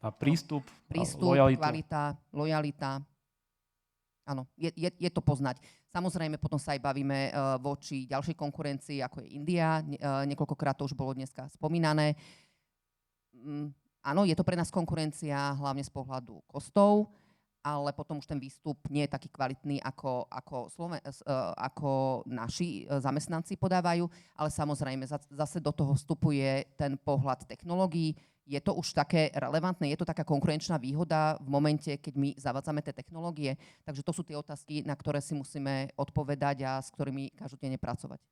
na prístup, Prístup, lojalitu. kvalita, lojalita. Áno, je to poznať. Samozrejme, potom sa aj bavíme voči ďalšej konkurencii, ako je India. Niekoľkokrát to už bolo dneska spomínané. Áno, je to pre nás konkurencia, hlavne z pohľadu kostov, ale potom už ten výstup nie je taký kvalitný, ako naši zamestnanci podávajú. Ale samozrejme, zase do toho vstupuje ten pohľad technológií. Je to už také relevantné, je to taká konkurenčná výhoda v momente, keď my zavádzame tie technológie. Takže to sú tie otázky, na ktoré si musíme odpovedať a s ktorými každodenne pracovať.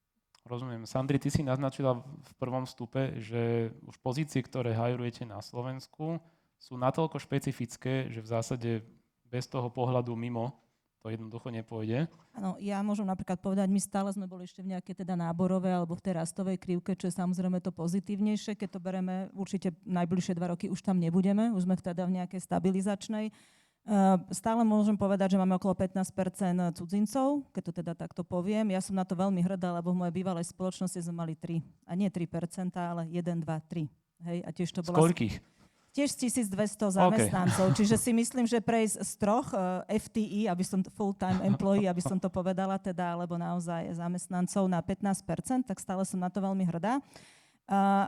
Rozumiem. Sandri, ty si naznačila v prvom vstupe, že už pozície, ktoré hajrujete na Slovensku, sú natoľko špecifické, že v zásade bez toho pohľadu mimo to jednoducho nepôjde. Áno, ja môžem napríklad povedať, my stále sme boli ešte v nejakej teda náborovej alebo v tej rastovej krivke, čo je samozrejme to pozitívnejšie. Keď to bereme, určite najbližšie 2 roky už tam nebudeme, už sme teda v nejakej stabilizačnej. Stále môžem povedať, že máme okolo 15% cudzincov, keď to teda takto poviem. Ja som na to veľmi hrdá, lebo v mojej bývalej spoločnosti sme mali 3. A nie 3%, ale 1, 2, 3. Hej, a tiež to bola... Z koľkých? Tiež 1200 zamestnancov, čiže si myslím, že prejsť z 3 FTE, aby som full-time employee, aby som to povedala, teda, alebo naozaj zamestnancov na 15%, tak stále som na to veľmi hrdá.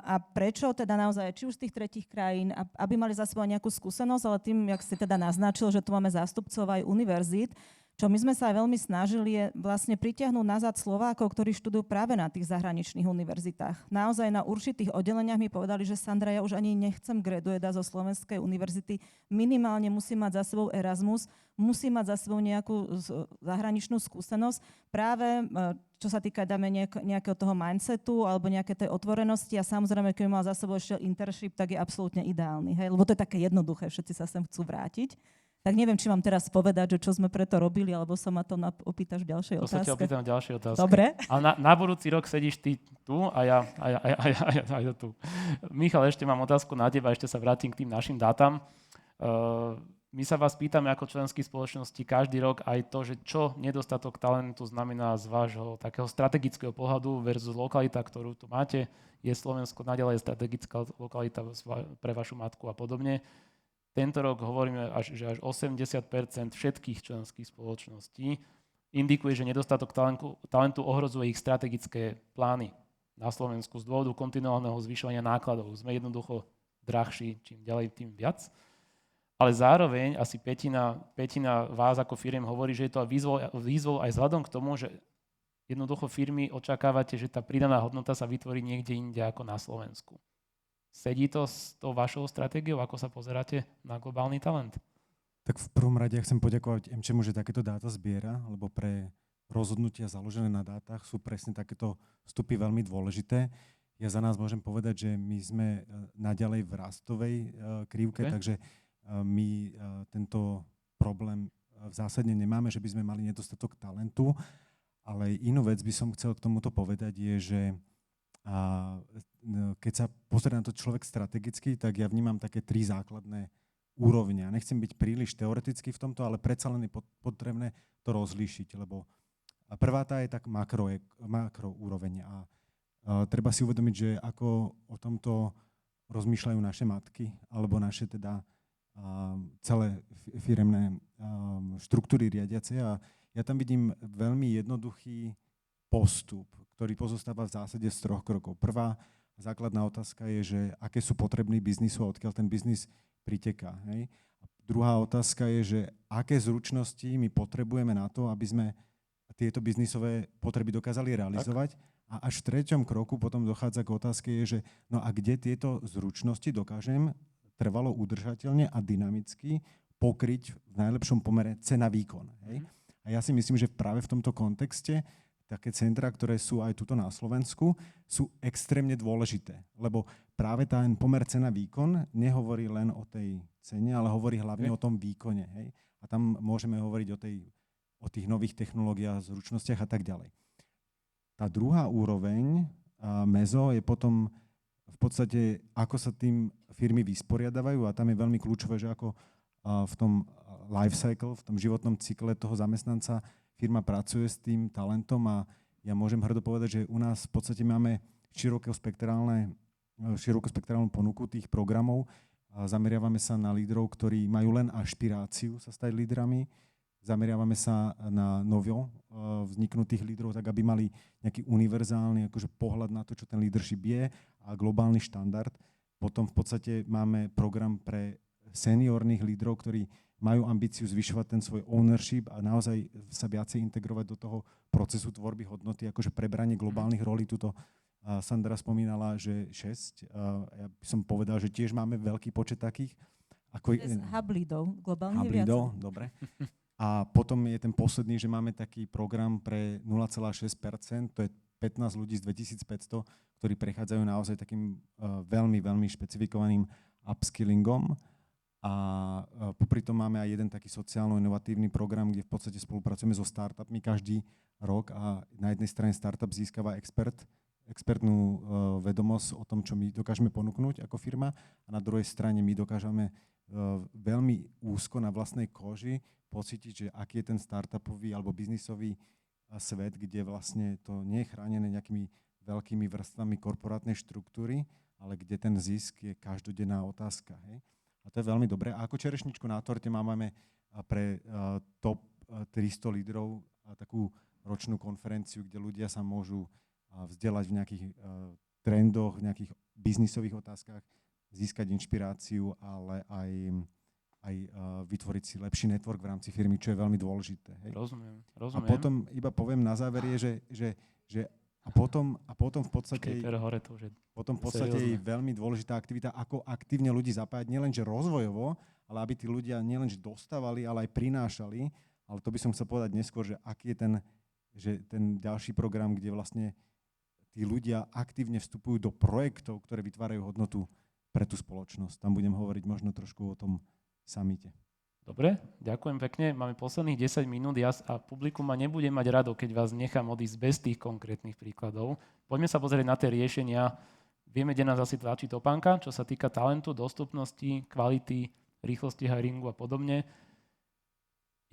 A prečo teda naozaj, či už z tých tretích krajín, aby mali za sebou nejakú skúsenosť, ale tým, jak si teda naznačil, že tu máme zástupcov aj univerzít, čo my sme sa aj veľmi snažili, je vlastne pritiahnuť nazad Slovákov, ktorí študujú práve na tých zahraničných univerzitách. Naozaj na určitých oddeleniach mi povedali, že Sandra, ja už ani nechcem graduate zo Slovenskej univerzity, minimálne musí mať za sebou Erasmus, musí mať za sebou nejakú zahraničnú skúsenosť, práve čo sa týka, dáme nejakého toho mindsetu alebo nejaké tej otvorenosti a samozrejme, keď mal za sebou ešte internship, tak je absolútne ideálny, hej? Lebo to je také jednoduché, všetci sa sem chcú vrátiť. Tak neviem, či mám teraz povedať, že čo sme preto robili, alebo sa ma to opýtaš v ďalšej otázke. To sa ťa opýtam v ďalšej otázke. Dobre. A na budúci rok sedíš ty tu a ja tu. Michal, ešte mám otázku na teba, ešte sa vrátim k tým našim dátam. My sa vás pýtame ako členskej spoločnosti každý rok aj to, že čo nedostatok talentu znamená z vášho takého strategického pohľadu versus lokalita, ktorú tu máte. Je Slovensko naďalej strategická lokalita pre vašu matku a podobne. Tento rok hovoríme, že až 80% všetkých členských spoločností indikuje, že nedostatok talentu ohrozuje ich strategické plány na Slovensku z dôvodu kontinuálneho zvyšovania nákladov. Sme jednoducho drahší, čím ďalej, tým viac. Ale zároveň asi pätina vás ako firiem hovorí, že je to výzvou aj vzhľadom k tomu, že jednoducho firmy očakávate, že tá pridaná hodnota sa vytvorí niekde inde ako na Slovensku. Sedí to s tou vašou stratégiou? Ako sa pozeráte na globálny talent? Tak v prvom rade ja chcem poďakovať MČMu, že takéto dáta zbiera, lebo pre rozhodnutia založené na dátach sú presne takéto vstupy veľmi dôležité. Ja za nás môžem povedať, že my sme naďalej v rastovej krivke, takže my tento problém v zásade nemáme, že by sme mali nedostatok talentu, ale inú vec by som chcel k tomuto povedať je, že keď sa pozrie na to človek strategicky, tak ja vnímam také 3 základné úrovne. Nechcem byť príliš teoretický v tomto, ale predsa len je potrebné to rozlíšiť, lebo prvá tá je tak makro úroveň a treba si uvedomiť, že ako o tomto rozmýšľajú naše matky alebo naše teda celé firemné štruktúry riadiace a ja tam vidím veľmi jednoduchý postup, ktorý pozostáva v zásade z 3 krokov. Prvá základná otázka je, že aké sú potreby biznisu a odkiaľ ten biznis priteká. Hej? A druhá otázka je, že aké zručnosti my potrebujeme na to, aby sme tieto biznisové potreby dokázali realizovať. Tak. A až v 3. kroku potom dochádza k otázke, je, že no a kde tieto zručnosti dokážem trvalo udržateľne a dynamicky pokryť v najlepšom pomere cena-výkon. Hej? A ja si myslím, že práve v tomto kontexte také centra, ktoré sú aj tuto na Slovensku, sú extrémne dôležité. Lebo práve ten pomer cena-výkon nehovorí len o tej cene, ale hovorí hlavne o tom výkone. Hej? A tam môžeme hovoriť o tých nových technológiách, zručnostiach a tak ďalej. Tá druhá úroveň, mezo, je potom v podstate, ako sa tým firmy vysporiadavajú a tam je veľmi kľúčové, že ako v tom life cycle, v tom životnom cykle toho zamestnanca firma pracuje s tým talentom a ja môžem hrdo povedať, že u nás v podstate máme širokospektrálnu ponuku tých programov, Zameriavame sa na lídrov, ktorí majú len ašpiráciu sa stať lídrami. Zameriavame sa na novo vzniknutých lídrov, tak aby mali nejaký univerzálny akože pohľad na to, čo ten leadership je a globálny štandard. Potom v podstate máme program pre seniorných lídrov, ktorí majú ambíciu zvyšovať ten svoj ownership a naozaj sa viacej integrovať do toho procesu tvorby hodnoty, akože prebranie globálnych rolí. Tuto Sandra spomínala, že 6. Ja by som povedal, že tiež máme veľký počet takých. Hub lídov, globálne Hub viac. lídov, dobre. A potom je ten posledný, že máme taký program pre 0,6%, to je 15 ľudí z 2500, ktorí prechádzajú naozaj takým veľmi, veľmi špecifikovaným upskillingom. A popri tom máme aj jeden taký sociálno-inovatívny program, kde v podstate spolupracujeme so startupmi každý rok a na jednej strane startup získava expertnú vedomosť o tom, čo my dokážeme ponúknuť ako firma a na druhej strane my dokážeme veľmi úzko na vlastnej koži pocítiť, že aký je ten startupový alebo biznisový svet, kde vlastne to nie je chránené nejakými veľkými vrstvami korporátnej štruktúry, ale kde ten zisk je každodenná otázka. Hej? A to je veľmi dobré. A ako čerešničku na torte máme pre top 300 lídrov takú ročnú konferenciu, kde ľudia sa môžu vzdelať v nejakých trendoch, v nejakých biznisových otázkach, získať inšpiráciu, ale aj vytvoriť si lepší network v rámci firmy, čo je veľmi dôležité. Hej? Rozumiem. A potom iba poviem na záver je, že potom v podstate je veľmi dôležitá aktivita, ako aktívne ľudí zapájať, nielenže rozvojovo, ale aby tí ľudia nielenže dostávali, ale aj prinášali. Ale to by som chcel povedať neskôr, že aký je ten ďalší program, kde vlastne tí ľudia aktívne vstupujú do projektov, ktoré vytvárajú hodnotu pre tú spoločnosť. Tam budem hovoriť možno trošku o tom samite. Dobre, ďakujem pekne. Máme posledných 10 minút a publikum ma nebude mať rado, keď vás nechám odísť bez tých konkrétnych príkladov. Poďme sa pozrieť na tie riešenia. Vieme, kde nás asi tlačí topánka, čo sa týka talentu, dostupnosti, kvality, rýchlosti hiringu a podobne.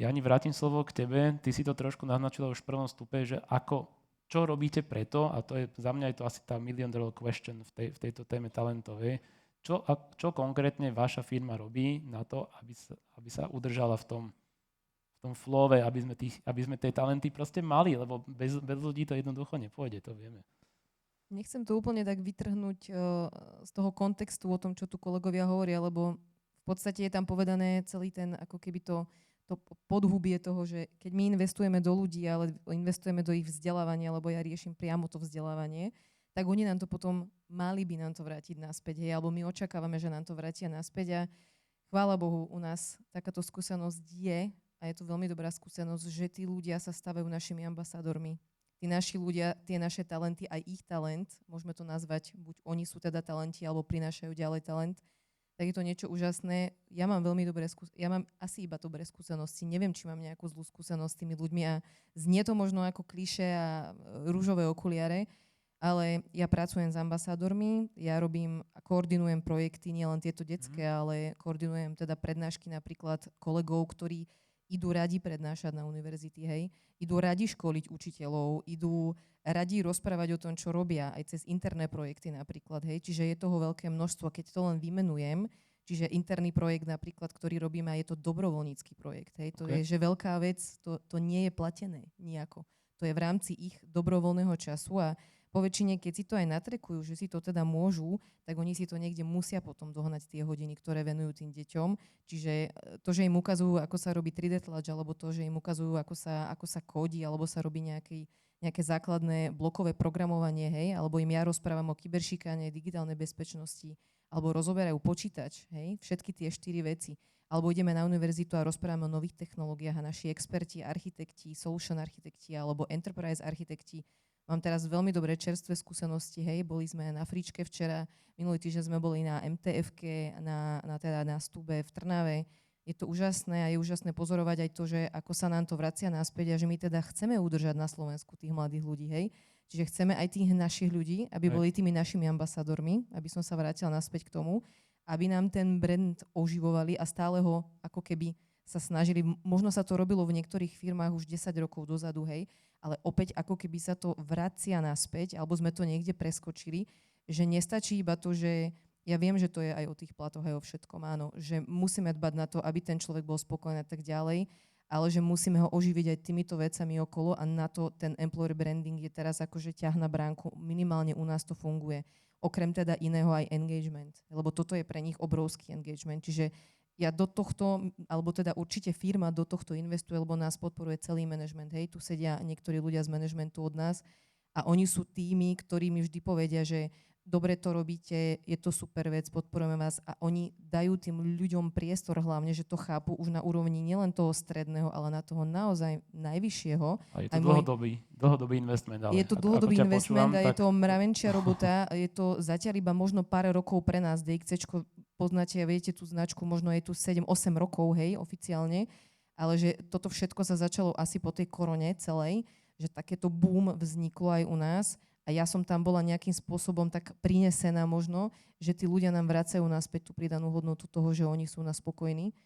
Jani, vrátim slovo k tebe. Ty si to trošku naznačila už v prvom stupe, že čo robíte preto, a to je za mňa je to asi tá $1 million question v tejto téme talentovej, čo konkrétne vaša firma robí na to, aby sa udržala v tom flowe, aby sme tie talenty proste mali, lebo bez ľudí to jednoducho nepôjde, to vieme. Nechcem to úplne tak vytrhnúť z toho kontextu o tom, čo tu kolegovia hovoria, lebo v podstate je tam povedané celý ten, ako keby to podhubie toho, že keď my investujeme do ľudí, ale investujeme do ich vzdelávania, lebo ja riešim priamo to vzdelávanie, tak oni nám to potom mali by nám to vrátiť naspäť, alebo my očakávame, že nám to vrátia naspäť a chvála Bohu, u nás takáto skúsenosť je a je to veľmi dobrá skúsenosť, že tí ľudia sa stavajú našimi ambasádormi. Tí naši ľudia, tie naše talenty, aj ich talent, môžeme to nazvať, buď oni sú teda talenti, alebo prinášajú ďalej talent, tak je to niečo úžasné. Ja mám asi iba dobré skúsenosti, neviem, či mám nejakú zlú skúsenosť s tými ľuďmi a znie to možno ako klišé a ružové okuliare, ale ja pracujem s ambasádormi, ja robím a koordinujem projekty, nielen tieto detské, ale koordinujem teda prednášky napríklad kolegov, ktorí idú radi prednášať na univerzity, hej, idú radi školiť učiteľov, idú radi rozprávať o tom, čo robia, aj cez interné projekty napríklad, hej, čiže je toho veľké množstvo, keď to len vymenujem, čiže interný projekt napríklad, ktorý robíme, a je to dobrovoľnícky projekt, hej, to je, že veľká vec, to nie je platené nejako, to je v rámci ich dobrovoľného času a poväčšine, keď si to aj natrekujú, že si to teda môžu, tak oni si to niekde musia potom dohnať tie hodiny, ktoré venujú tým deťom. Čiže to, že im ukazujú, ako sa robí 3D tlač, alebo to, že im ukazujú, ako sa kódi, alebo sa robí nejaké základné blokové programovanie, hej, alebo im ja rozprávam o kyberšikane, digitálnej bezpečnosti, alebo rozoberajú počítač, hej, všetky tie 4 veci. Alebo ideme na univerzitu a rozprávame o nových technológiách a naši experti, architekti, solution architekti alebo enterprise architekti. Mám teraz veľmi dobré čerstvé skúsenosti, hej, boli sme na Fričke včera, minulý týždeň sme boli na MTF-ke, na Stube v Trnave. Je to úžasné a je úžasné pozorovať aj to, že ako sa nám to vracia naspäť a že my teda chceme udržať na Slovensku tých mladých ľudí, hej. Čiže chceme aj tých našich ľudí, aby boli tými našimi ambasádormi, aby som sa vrátila naspäť k tomu, aby nám ten brand oživovali a stále ho ako keby sa snažili, možno sa to robilo v niektorých firmách už 10 rokov dozadu, hej, ale opäť ako keby sa to vracia naspäť, alebo sme to niekde preskočili, že nestačí iba to, že Ja viem, že to je aj o tých platoch, aj o všetkom, áno. Že musíme dbať na to, aby ten človek bol spokojný a tak ďalej, ale že musíme ho oživiť aj týmito vecami okolo a na to ten employer branding je teraz akože ťah na bránku. Minimálne u nás to funguje. Okrem teda iného aj engagement, lebo toto je pre nich obrovský engagement. Čiže ja do tohto, alebo teda určite firma do tohto investuje, lebo nás podporuje celý management. Hej, tu sedia niektorí ľudia z managementu od nás a oni sú tými, ktorí mi vždy povedia, že dobre to robíte, je to super vec, podporujeme vás a oni dajú tým ľuďom priestor hlavne, že to chápu už na úrovni nielen toho stredného, ale na toho naozaj najvyššieho. A je to dlhodobý investment. Ale je to dlhodobý investment a je tak... to mravenčia robota. Je to zatiaľ iba možno pár rokov pre nás. DXCčko poznáte a viete tú značku, možno je tu 7-8 rokov, hej, oficiálne, ale že toto všetko sa začalo asi po tej korone celej, že takéto boom vzniklo aj u nás. A ja som tam bola nejakým spôsobom tak prinesená možno, že tí ľudia nám vracajú naspäť tú pridanú hodnotu toho, že oni sú nás spokojní.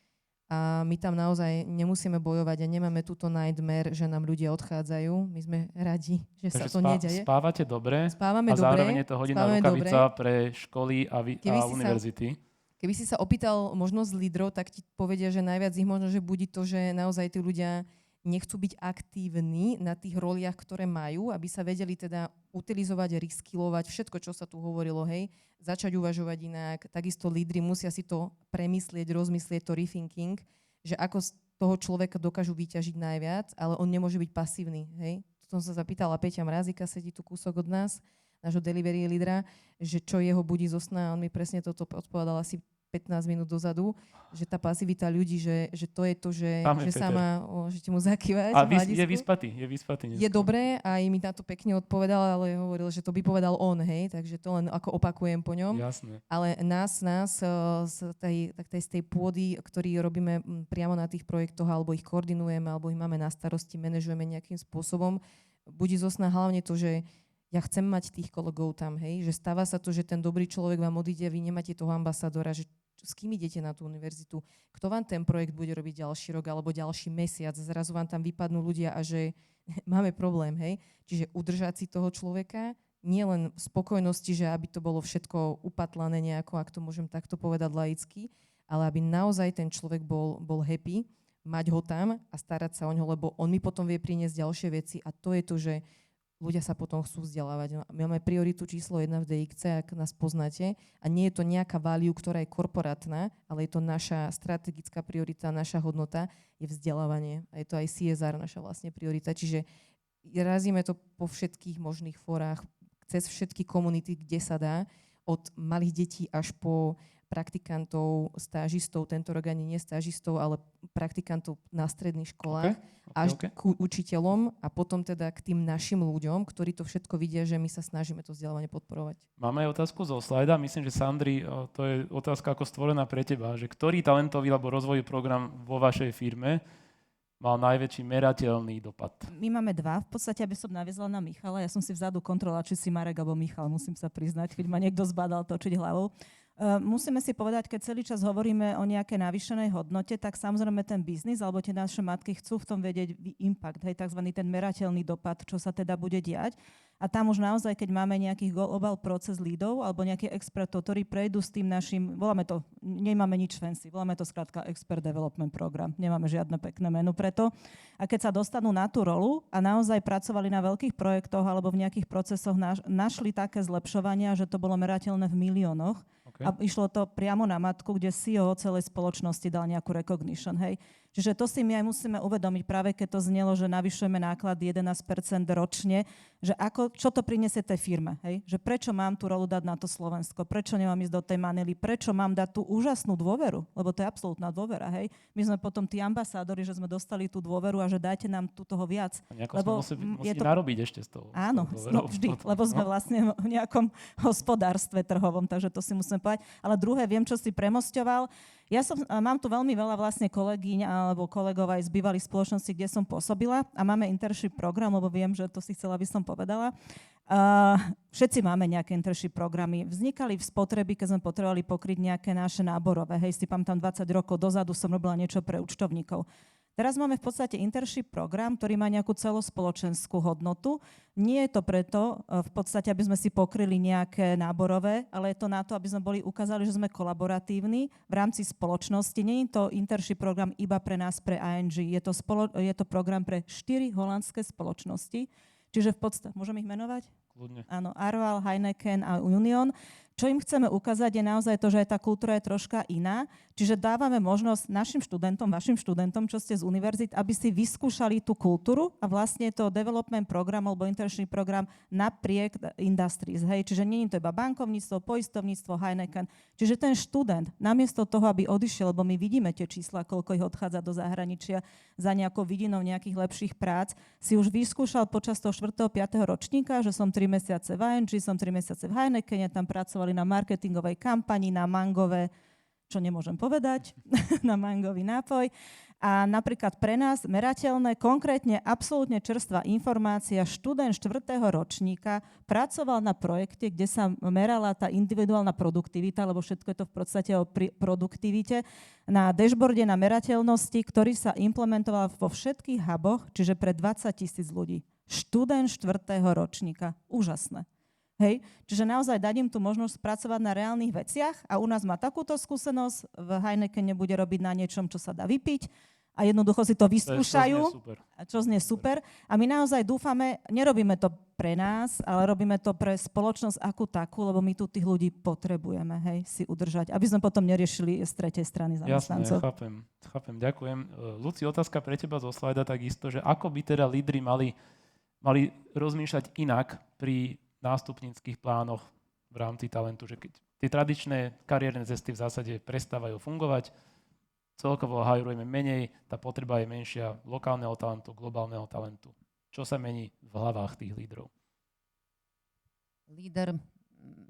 A my tam naozaj nemusíme bojovať a nemáme túto nightmare, že nám ľudia odchádzajú. My sme radi, že sa to nedeje. Spávate dobre Spávame a dobre, zároveň je to hodina rukavica pre školy a univerzity. Keby si sa opýtal možno z lídrov, tak ti povedia, že najviac ich možno, že budí to, že naozaj tí ľudia nechcú byť aktívni na tých roliach, ktoré majú, aby sa vedeli teda utilizovať, reskillovať, všetko, čo sa tu hovorilo, hej, začať uvažovať inak. Takisto lídri musia si to premyslieť, rozmyslieť, to rethinking, že ako z toho človeka dokážu vyťažiť najviac, ale on nemôže byť pasívny, hej. To som sa zapýtala Peťa Mrázika, sedí tu kúsok od nás, nášho delivery lídra, že čo jeho budí zo sna, a on mi presne toto odpovedal asi 15 minút dozadu, že tá pasivita ľudí, že to je to, že sa má, že ti mu zakývať. A je vyspatý. Je dobré, aj mi na to pekne odpovedal, ale hovoril, že to by povedal on, hej, takže to len ako opakujem po ňom. Jasné. Ale nás z tej pôdy, ktorý robíme priamo na tých projektoch, alebo ich koordinujeme, alebo ich máme na starosti, manažujeme nejakým spôsobom, budí zo sna hlavne to, že ja chcem mať tých kolegov tam, hej, že stáva sa to, že ten dobrý človek vám odíde a vy nemáte toho ambasadora, že s kým idete na tú univerzitu, kto vám ten projekt bude robiť ďalší rok alebo ďalší mesiac, zrazu vám tam vypadnú ľudia a že máme problém, hej. Čiže udržať si toho človeka, nie len v spokojnosti, že aby to bolo všetko upatlané nejako, ak to môžem takto povedať laicky, ale aby naozaj ten človek bol happy, mať ho tam a starať sa o ňo, lebo on mi potom vie priniesť ďalšie veci a to je to, že ľudia sa potom chcú vzdelávať. My máme prioritu číslo 1 v DXC, ak nás poznáte. A nie je to nejaká value, ktorá je korporátna, ale je to naša strategická priorita, naša hodnota je vzdelávanie. A je to aj CSR, naša vlastne priorita. Čiže razíme to po všetkých možných fórach, cez všetky komunity, kde sa dá, od malých detí až po praktikantov, stážistov, tento rok ani nie stážistov, ale praktikantov na stredných školách, až k učiteľom a potom teda k tým našim ľuďom, ktorí to všetko vidia, že my sa snažíme to vzdelávanie podporovať. Máme aj otázku zo slajda. Myslím, že Sandri, to je otázka ako stvorená pre teba, že ktorý talentový alebo rozvojový program vo vašej firme mal najväčší merateľný dopad? My máme dva. V podstate, aby som naviezla na Michala. Ja som si vzadu kontrola, či si Marek alebo Michal, musím sa priznať, keď ma niekto zbadal točiť hlavou. Musíme si povedať, keď celý čas hovoríme o nejakej navýšenej hodnote, tak samozrejme ten biznis alebo tie naše matky chcú v tom vedieť impact, hej, takzvaný ten merateľný dopad, čo sa teda bude diať. A tam už naozaj, keď máme nejakých global proces leadov alebo nejakých expertov, ktorí prejdú s tým našim, voláme to, nemáme nič fancy, voláme to skrátka expert development program, nemáme žiadne pekné meno preto. A keď sa dostanú na tú rolu a naozaj pracovali na veľkých projektoch alebo v nejakých procesoch, našli také zlepšovania, že to bolo merateľné v miliónoch. Okay. A išlo to priamo na matku, kde CEO celej spoločnosti dal nejakú recognition, hej. Čiže to si my aj musíme uvedomiť, práve keď to znelo, že navyšujeme náklady 11% ročne, že čo to prinesie tej firme, hej? Že prečo mám tú rolu dať na to Slovensko, prečo nemám ísť do tej Manily, prečo mám dať tú úžasnú dôveru, lebo to je absolútna dôvera, hej? My sme potom tí ambasádori, že sme dostali tú dôveru a že dajte nám tu toho viac. A nejako musí narobiť ešte z toho. Áno, vždy, lebo sme vlastne v nejakom hospodárstve trhovom, takže to si musíme povedať. Ale druhé, viem, čo si premosťoval. Mám tu veľmi veľa vlastne kolegyň alebo kolegov aj z bývalých spoločností, kde som pôsobila a máme internship program, lebo viem, že to si chcela, aby som povedala. Všetci máme nejaké internship programy. Vznikali v spotreby, keď sme potrebovali pokryť nejaké naše náborové. Hej, si pamätám 20 rokov dozadu som robila niečo pre účtovníkov. Teraz máme v podstate internship program, ktorý má nejakú celospoločenskú hodnotu. Nie je to preto, v podstate, aby sme si pokryli nejaké náborové, ale je to na to, aby sme ukázali, že sme kolaboratívni v rámci spoločnosti. Nie je to internship program iba pre nás, pre ING. Je to program pre 4 holandské spoločnosti. Čiže v podstate, môžem ich menovať? Kľudne. Áno, Arval, Heineken a Union. Čo im chceme ukázať je naozaj to, že aj tá kultúra je troška iná. Čiže dávame možnosť našim študentom, vašim študentom, čo ste z univerzít, aby si vyskúšali tú kultúru a vlastne je to development program alebo internship program napriek industries. Hej? Čiže nie je to iba bankovníctvo, poistovníctvo, Heineken. Čiže ten študent, namiesto toho, aby odišiel, lebo my vidíme tie čísla, koľko ich odchádza do zahraničia za nejakou vidinou nejakých lepších prác, si už vyskúšal počas toho 4. 5. ročníka, že som 3 mesiace v ING, som 3 mesiace v Heinekene, tam pracovali na marketingovej kampani, na mangové, čo nemôžem povedať, na mangový nápoj. A napríklad pre nás merateľné, konkrétne absolútne čerstvá informácia, študent 4. ročníka pracoval na projekte, kde sa merala tá individuálna produktivita, lebo všetko je to v podstate o produktivite, na dashboarde na merateľnosti, ktorý sa implementoval vo všetkých huboch, čiže pre 20 000 ľudí. Študent 4. ročníka. Úžasné. Hej, čiže naozaj dať im tú možnosť pracovať na reálnych veciach a u nás má takúto skúsenosť, v Heinekene bude robiť na niečom, čo sa dá vypiť a jednoducho si to vyskúšajú, čo znie super. A my naozaj dúfame, nerobíme to pre nás, ale robíme to pre spoločnosť akú takú, lebo my tu tých ľudí potrebujeme, hej, si udržať, aby sme potom neriešili z tretej strany zamestnancov. Jasné, chápem, ďakujem. Luci, otázka pre teba zo slajda takisto, že ako by teda lídri mali rozmýšľať inak pri nástupníckych plánoch v rámci talentu, že keď tie tradičné kariérne cesty v zásade prestávajú fungovať, celkovo hajrujeme menej, tá potreba je menšia lokálneho talentu, globálneho talentu. Čo sa mení v hlavách tých lídrov? Líder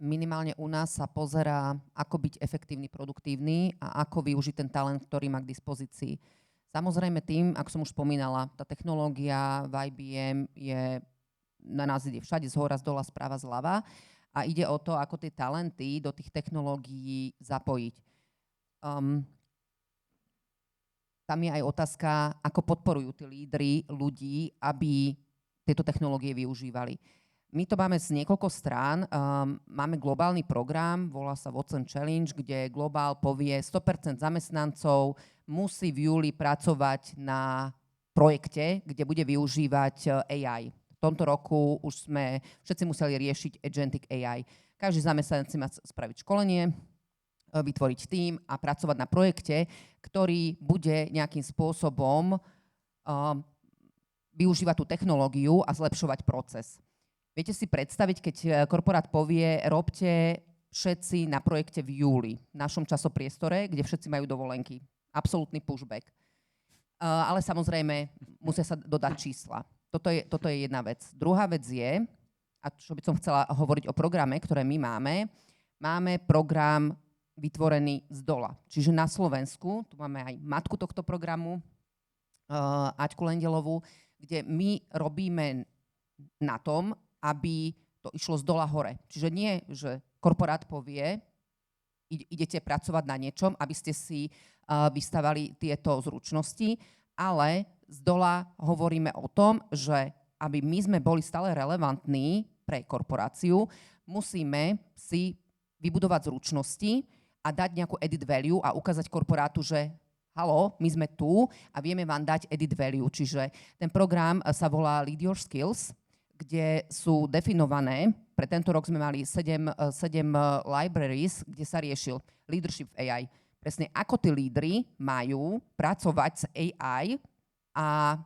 minimálne u nás sa pozerá, ako byť efektívny, produktívny a ako využiť ten talent, ktorý má k dispozícii. Samozrejme tým, ako som už spomínala, tá technológia v IBM na nás ide všade zhora, zdola, správa, zľava a ide o to, ako tie talenty do tých technológií zapojiť. Tam je aj otázka, ako podporujú tí lídri ľudí, aby tieto technológie využívali. My to máme z niekoľko strán. Máme globálny program, volá sa Watson Challenge, kde Globál povie 100% zamestnancov musí v júli pracovať na projekte, kde bude využívať AI. V tomto roku už sme všetci museli riešiť agentic AI. Každý zamestnanec si má spraviť školenie, vytvoriť tím a pracovať na projekte, ktorý bude nejakým spôsobom využívať tú technológiu a zlepšovať proces. Viete si predstaviť, keď korporát povie, robte všetci na projekte v júli, v našom časopriestore, kde všetci majú dovolenky. Absolútny pushback. Ale samozrejme, musia sa dodať čísla. Toto je jedna vec. Druhá vec je, a čo by som chcela hovoriť o programe, ktoré my máme program vytvorený z dola. Čiže na Slovensku, tu máme aj matku tohto programu, Aťku Lendelovú, kde my robíme na tom, aby to išlo z dola hore. Čiže nie, že korporát povie, idete pracovať na niečom, aby ste si vystavali tieto zručnosti, ale z dola hovoríme o tom, že aby my sme boli stále relevantní pre korporáciu, musíme si vybudovať zručnosti a dať nejakú added value a ukázať korporátu, že haló, my sme tu a vieme vám dať added value. Čiže ten program sa volá Lead Your Skills, kde sú definované, pre tento rok sme mali 7 libraries, kde sa riešil leadership v AI. Presne ako tí lídri majú pracovať s AI a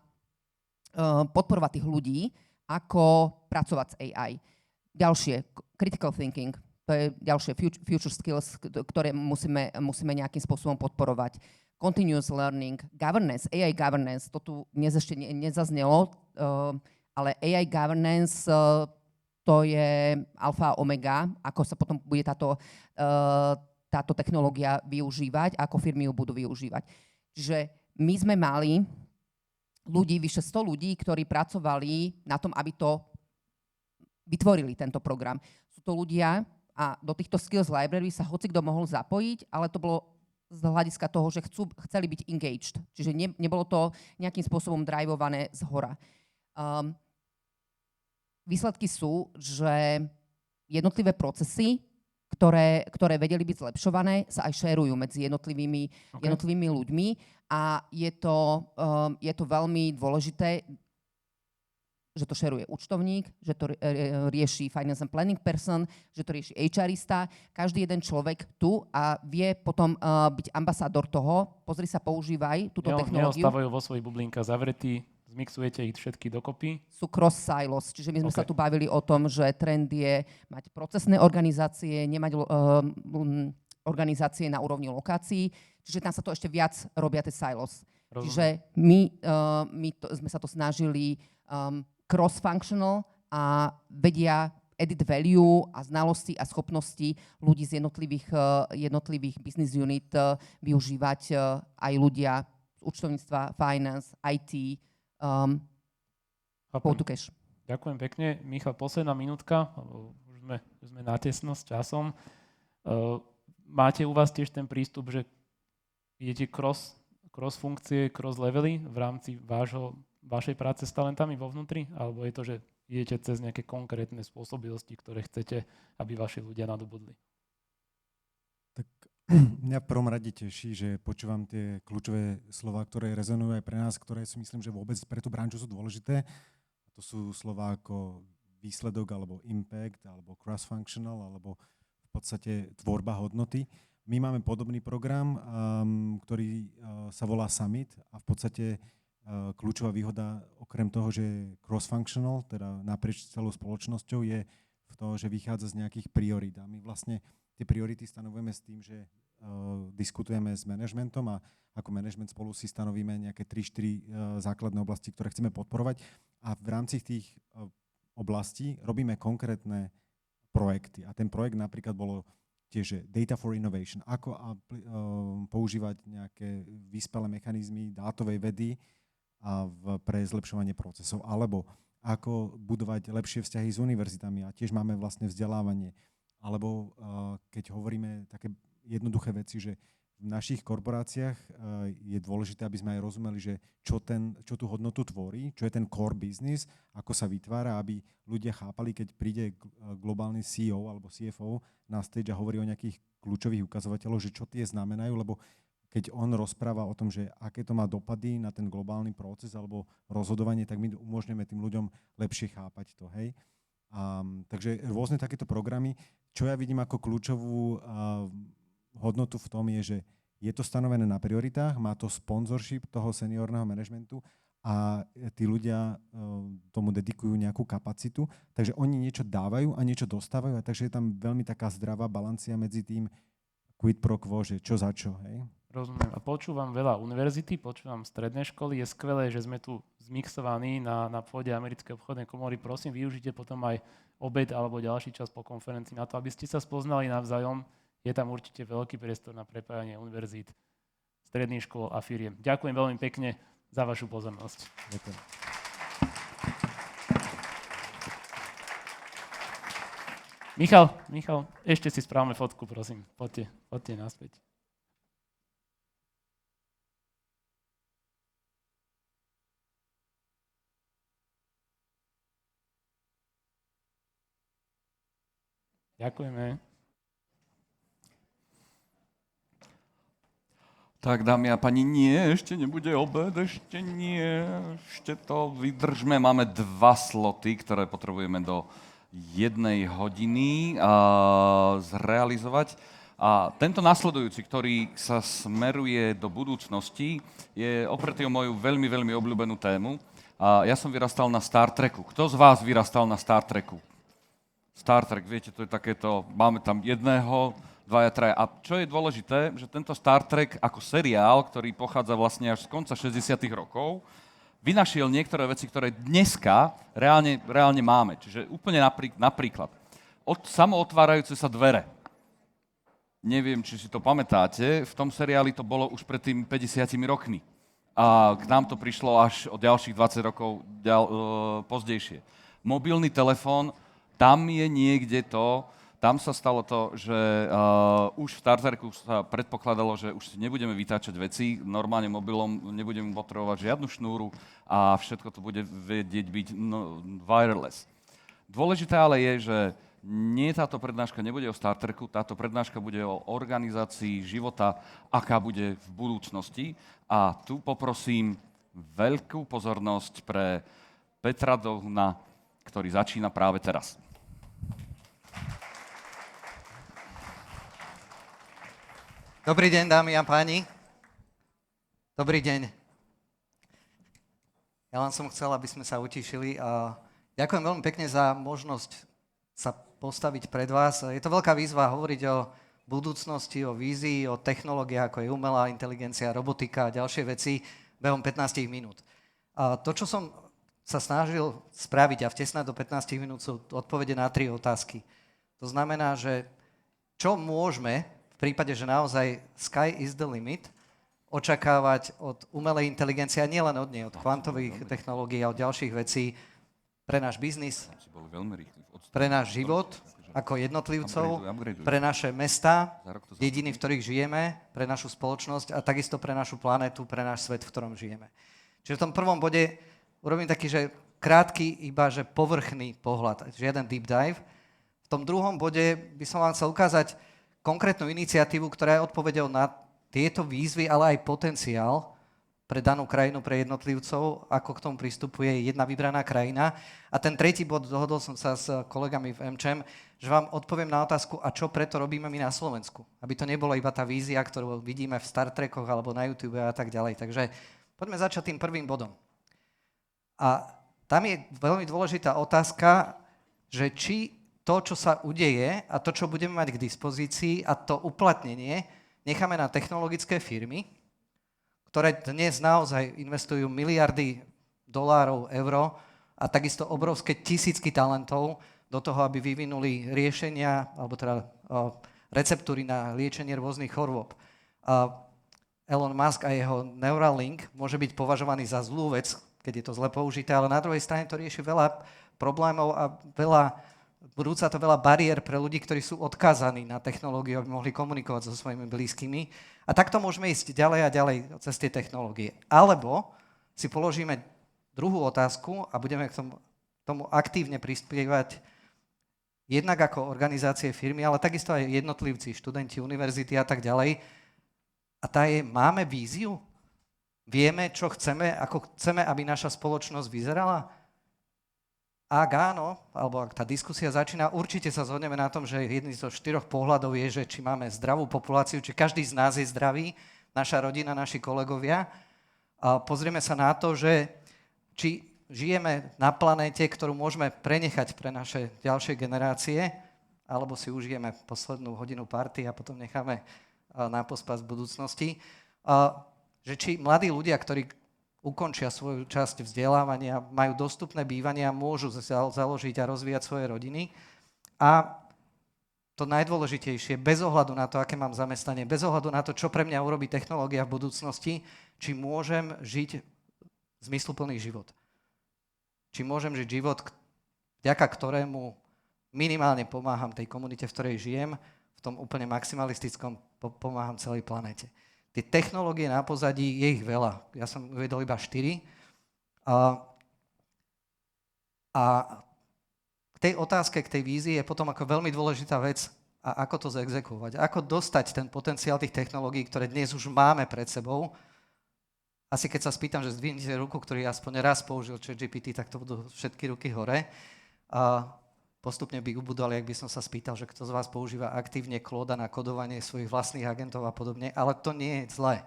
podporovať tých ľudí, ako pracovať s AI. Ďalšie, critical thinking, to je ďalšie future skills, ktoré musíme nejakým spôsobom podporovať. Continuous learning, governance, AI governance, to tu dnes ešte nezaznelo, ale AI governance to je alfa a omega, ako sa potom bude táto technológia využívať, ako firmy ju budú využívať. Čiže my sme mali vyše 100 ľudí, ktorí pracovali na tom, aby to vytvorili tento program. Sú to ľudia a do týchto skills library sa hocikto mohol zapojiť, ale to bolo z hľadiska toho, že chceli byť engaged. Čiže nebolo to nejakým spôsobom drivované zhora. Výsledky sú, že jednotlivé procesy, ktoré vedeli byť zlepšované, sa aj šerujú medzi jednotlivými ľuďmi a je to veľmi dôležité, že to šeruje účtovník, že to rieši finance and planning person, že to rieši HRista, každý jeden človek tu a vie potom byť ambasádor toho, pozri sa, používaj túto technológiu. Neostávajú vo svojich bublinkách zavretí, zmixujete ich všetky dokopy. Sú cross silos, čiže my sme sa tu bavili o tom, že trend je mať procesné organizácie, nemať organizácie na úrovni lokácií, čiže tam sa to ešte viac robia tie silos. Rozumiem. Čiže my sme sa to snažili cross-functional a vedia added value a znalosti a schopnosti ľudí z jednotlivých business unit využívať aj ľudia z účtovníctva, finance, IT, How to cash. Ďakujem pekne. Michal, posledná minútka, už sme natesno s časom. Máte u vás tiež ten prístup, že idete cross funkcie, cross levely v rámci vašej práce s talentami vo vnútri? Alebo je to, že idete cez nejaké konkrétne spôsobilosti, ktoré chcete, aby vaši ľudia nadobudli? Tak mňa v prvom rade teší, že počúvam tie kľúčové slová, ktoré rezonujú aj pre nás, ktoré si myslím, že vôbec pre tú branžu sú dôležité. A to sú slová ako výsledok, alebo impact, alebo cross-functional, alebo v podstate tvorba hodnoty. My máme podobný program, ktorý sa volá Summit a v podstate kľúčová výhoda, okrem toho, že je cross-functional, teda naprieč celou spoločnosťou, je v tom, že vychádza z nejakých priorít. A my vlastne tie priority stanovujeme s tým, že diskutujeme s manažmentom a ako manažment spolu si stanovíme nejaké 3-4 základné oblasti, ktoré chceme podporovať. A v rámci tých oblastí robíme konkrétne projekty. A ten projekt napríklad bolo tiež Data for Innovation. Ako používať nejaké vyspelé mechanizmy dátovej vedy pre zlepšovanie procesov, alebo ako budovať lepšie vzťahy s univerzitami a tiež máme vlastne vzdelávanie. Alebo keď hovoríme také jednoduché veci, že v našich korporáciách je dôležité, aby sme aj rozumeli, že čo tú hodnotu tvorí, čo je ten core business, ako sa vytvára, aby ľudia chápali, keď príde globálny CEO alebo CFO na stage a hovorí o nejakých kľúčových ukazovateľoch, že čo tie znamenajú, lebo keď on rozpráva o tom, že aké to má dopady na ten globálny proces alebo rozhodovanie, tak my umožňujeme tým ľuďom lepšie chápať to, hej. Takže rôzne takéto programy, čo ja vidím ako kľúčovú hodnotu v tom je, že je to stanovené na prioritách, má to sponsorship toho seniorného manažmentu a tí ľudia tomu dedikujú nejakú kapacitu, takže oni niečo dávajú a niečo dostávajú, a takže je tam veľmi taká zdravá balancia medzi tým quid pro quo, že čo za čo, hej. Rozumiem. A počúvam veľa univerzity, počúvam stredné školy. Je skvelé, že sme tu zmixovaní na pôde Americkej obchodnej komory. Prosím, využite potom aj obed alebo ďalší čas po konferencii na to, aby ste sa spoznali navzájom. Je tam určite veľký priestor na prepájanie univerzít, stredných škôl a firiem. Ďakujem veľmi pekne za vašu pozornosť. Ďakujem. Michal, ešte si správame fotku, prosím. Poďte naspäť. Ďakujeme. Tak, dámy a pani, nie, ešte nebude obed, ešte nie, ešte to vydržme. Máme 2 sloty, ktoré potrebujeme do 1 hodiny zrealizovať. A tento nasledujúci, ktorý sa smeruje do budúcnosti, je opretý o moju veľmi, veľmi obľúbenú tému. A ja som vyrastal na Star Treku. Kto z vás vyrastal na Star Treku? Star Trek, viete, to je takéto, máme tam 1, 2, 3. A čo je dôležité, že tento Star Trek ako seriál, ktorý pochádza vlastne až z konca 60. rokov, vynašiel niektoré veci, ktoré dneska reálne máme. Čiže úplne napríklad, samootvárajúce sa dvere. Neviem, či si to pamätáte, v tom seriáli to bolo už pred tými 50 rokmi. A k nám to prišlo až o ďalších 20 rokov pozdejšie. Mobilný telefón, tam je niekde to, tam sa stalo to, že už v Starterku sa predpokladalo, že už si nebudeme vytáčať veci normálne mobilom, nebudeme potrebovať žiadnu šnúru a všetko to bude vedieť byť wireless. Dôležité ale je, že nie táto prednáška nebude o Starterku, táto prednáška bude o organizácii života, aká bude v budúcnosti. A tu poprosím veľkú pozornosť pre Petra Dohna, ktorý začína práve teraz. Dobrý deň, dámy a páni. Dobrý deň. Ja len som chcel, aby sme sa utišili a ďakujem veľmi pekne za možnosť sa postaviť pred vás. Je to veľká výzva hovoriť o budúcnosti, o vízii, o technológiách, ako je umelá inteligencia, robotika a ďalšie veci behom 15 minút. A to, čo som sa snažil spraviť a vtesnať do 15 minút, sú odpovede na 3 otázky. To znamená, že čo môžeme v prípade, že naozaj sky is the limit, očakávať od umelej inteligencie, a nielen od nej, od kvantových technológií a od ďalších vecí pre náš biznis, pre náš život ako jednotlivcov, pre naše mestá, dediny, v ktorých žijeme, pre našu spoločnosť a takisto pre našu planetu, pre náš svet, v ktorom žijeme. Čiže v tom prvom bode urobím taký, že krátky, iba že povrchný pohľad, žiaden deep dive. V tom druhom bode by som vám chcel ukázať konkrétnu iniciatívu, ktorá je odpoveďou na tieto výzvy, ale aj potenciál pre danú krajinu, pre jednotlivcov, ako k tomu pristupuje jedna vybraná krajina. A ten tretí bod, dohodol som sa s kolegami v MČM, že vám odpoviem na otázku, a čo preto robíme my na Slovensku. Aby to nebolo iba tá vízia, ktorú vidíme v Star Trekoch alebo na YouTube a tak ďalej. Takže poďme začať tým prvým bodom. A tam je veľmi dôležitá otázka, že či to, čo sa udeje a to, čo budeme mať k dispozícii a to uplatnenie necháme na technologické firmy, ktoré dnes naozaj investujú miliardy dolárov, eur a takisto obrovské tisícky talentov do toho, aby vyvinuli riešenia alebo teda receptúry na liečenie rôznych chorôb. Elon Musk a jeho Neuralink môže byť považovaný za zlú vec, keď je to zle použité, ale na druhej strane to rieši veľa problémov a budúca to veľa bariér pre ľudí, ktorí sú odkázaní na technológiu, aby mohli komunikovať so svojimi blízkymi. A takto môžeme ísť ďalej a ďalej cez tie technológie. Alebo si položíme druhú otázku a budeme k tomu aktívne prispievať jednak ako organizácie firmy, ale takisto aj jednotlivci, študenti, univerzity a tak ďalej. A tá je, máme víziu? Vieme, čo chceme, ako chceme, aby naša spoločnosť vyzerala? Ak áno, alebo ak tá diskusia začína, určite sa zhodneme na tom, že jedný zo 4 pohľadov je, že či máme zdravú populáciu, či každý z nás je zdravý, naša rodina, naši kolegovia. A pozrieme sa na to, že či žijeme na planéte, ktorú môžeme prenechať pre naše ďalšie generácie, alebo si užijeme poslednú hodinu party a potom necháme na pospas v budúcnosti. Že či mladí ľudia, ktorí ukončia svoju časť vzdelávania, majú dostupné bývanie a môžu založiť a rozvíjať svoje rodiny. A to najdôležitejšie, bez ohľadu na to, aké mám zamestnanie, bez ohľadu na to, čo pre mňa urobí technológia v budúcnosti, či môžem žiť zmysluplný život. Či môžem žiť život, vďaka ktorému minimálne pomáham tej komunite, v ktorej žijem, v tom úplne maximalistickom pomáham celej planéte. Tie technológie na pozadí, je ich veľa. Ja som uvedol iba 4. A k tej otázke, k tej vízii je potom ako veľmi dôležitá vec, a ako to zexekovať. Ako dostať ten potenciál tých technológií, ktoré dnes už máme pred sebou. Asi keď sa spýtam, že zdvihnite ruku, ktorý aspoň raz použil ChatGPT, tak to budú všetky ruky hore. Postupne by ubudali, ak by som sa spýtal, že kto z vás používa aktívne Claude na kodovanie svojich vlastných agentov a podobne, ale to nie je zlé.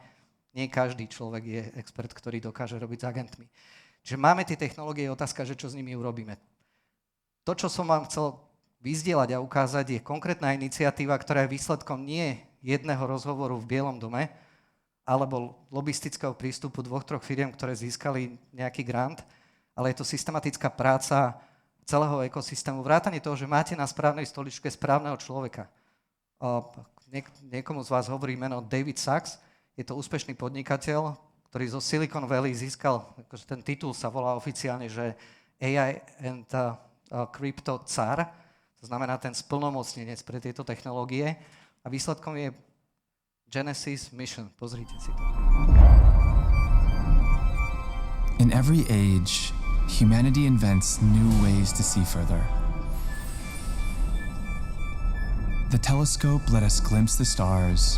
Nie každý človek je expert, ktorý dokáže robiť s agentmi. Čiže máme tie technológie, je otázka, že čo s nimi urobíme. To, čo som vám chcel vyzdieľať a ukázať, je konkrétna iniciatíva, ktorá je výsledkom nie jedného rozhovoru v Bielom dome, alebo lobistického prístupu 2-3 firiem, ktoré získali nejaký grant, ale je to systematická práca celého ekosystému. Vrátane toho, že máte na správnej stoličke správneho človeka. Niekomu z vás hovorí meno David Sachs, je to úspešný podnikateľ, ktorý zo Silicon Valley získal, akože ten titul sa volá oficiálne, že AI and Crypto Tsar, to to znamená ten splnomocnenec pre tieto technológie. A výsledkom je Genesis Mission. Pozrite si to. In every age, humanity invents new ways to see further. The telescope let us glimpse the stars.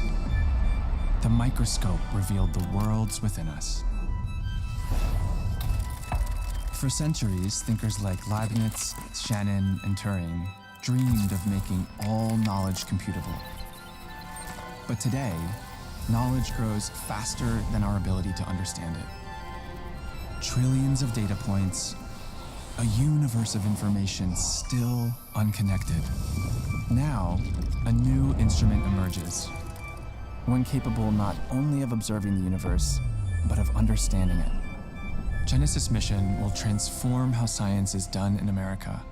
The microscope revealed the worlds within us. For centuries, thinkers like Leibniz, Shannon, and Turing dreamed of making all knowledge computable. But today, knowledge grows faster than our ability to understand it. Trillions of data points, a universe of information still unconnected. Now, a new instrument emerges, one capable not only of observing the universe, but of understanding it. Genesis Mission will transform how science is done in America,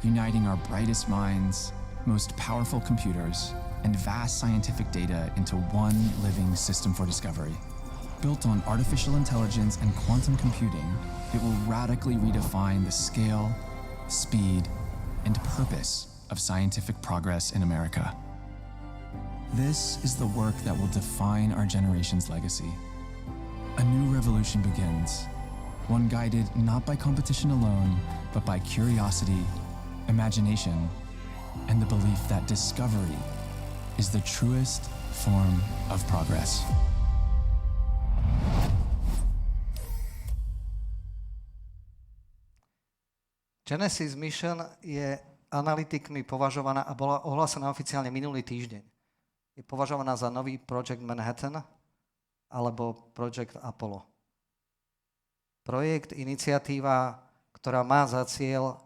uniting our brightest minds, most powerful computers, and vast scientific data into one living system for discovery. Built on artificial intelligence and quantum computing, it will radically redefine the scale, speed, and purpose of scientific progress in America. This is the work that will define our generation's legacy. A new revolution begins, one guided not by competition alone, but by curiosity, imagination, and the belief that discovery is the truest form of progress. Genesis Mission je analytikmi považovaná a bola ohlásená oficiálne minulý týždeň. Je považovaná za nový Project Manhattan alebo Project Apollo. Projekt, iniciatíva, ktorá má za cieľ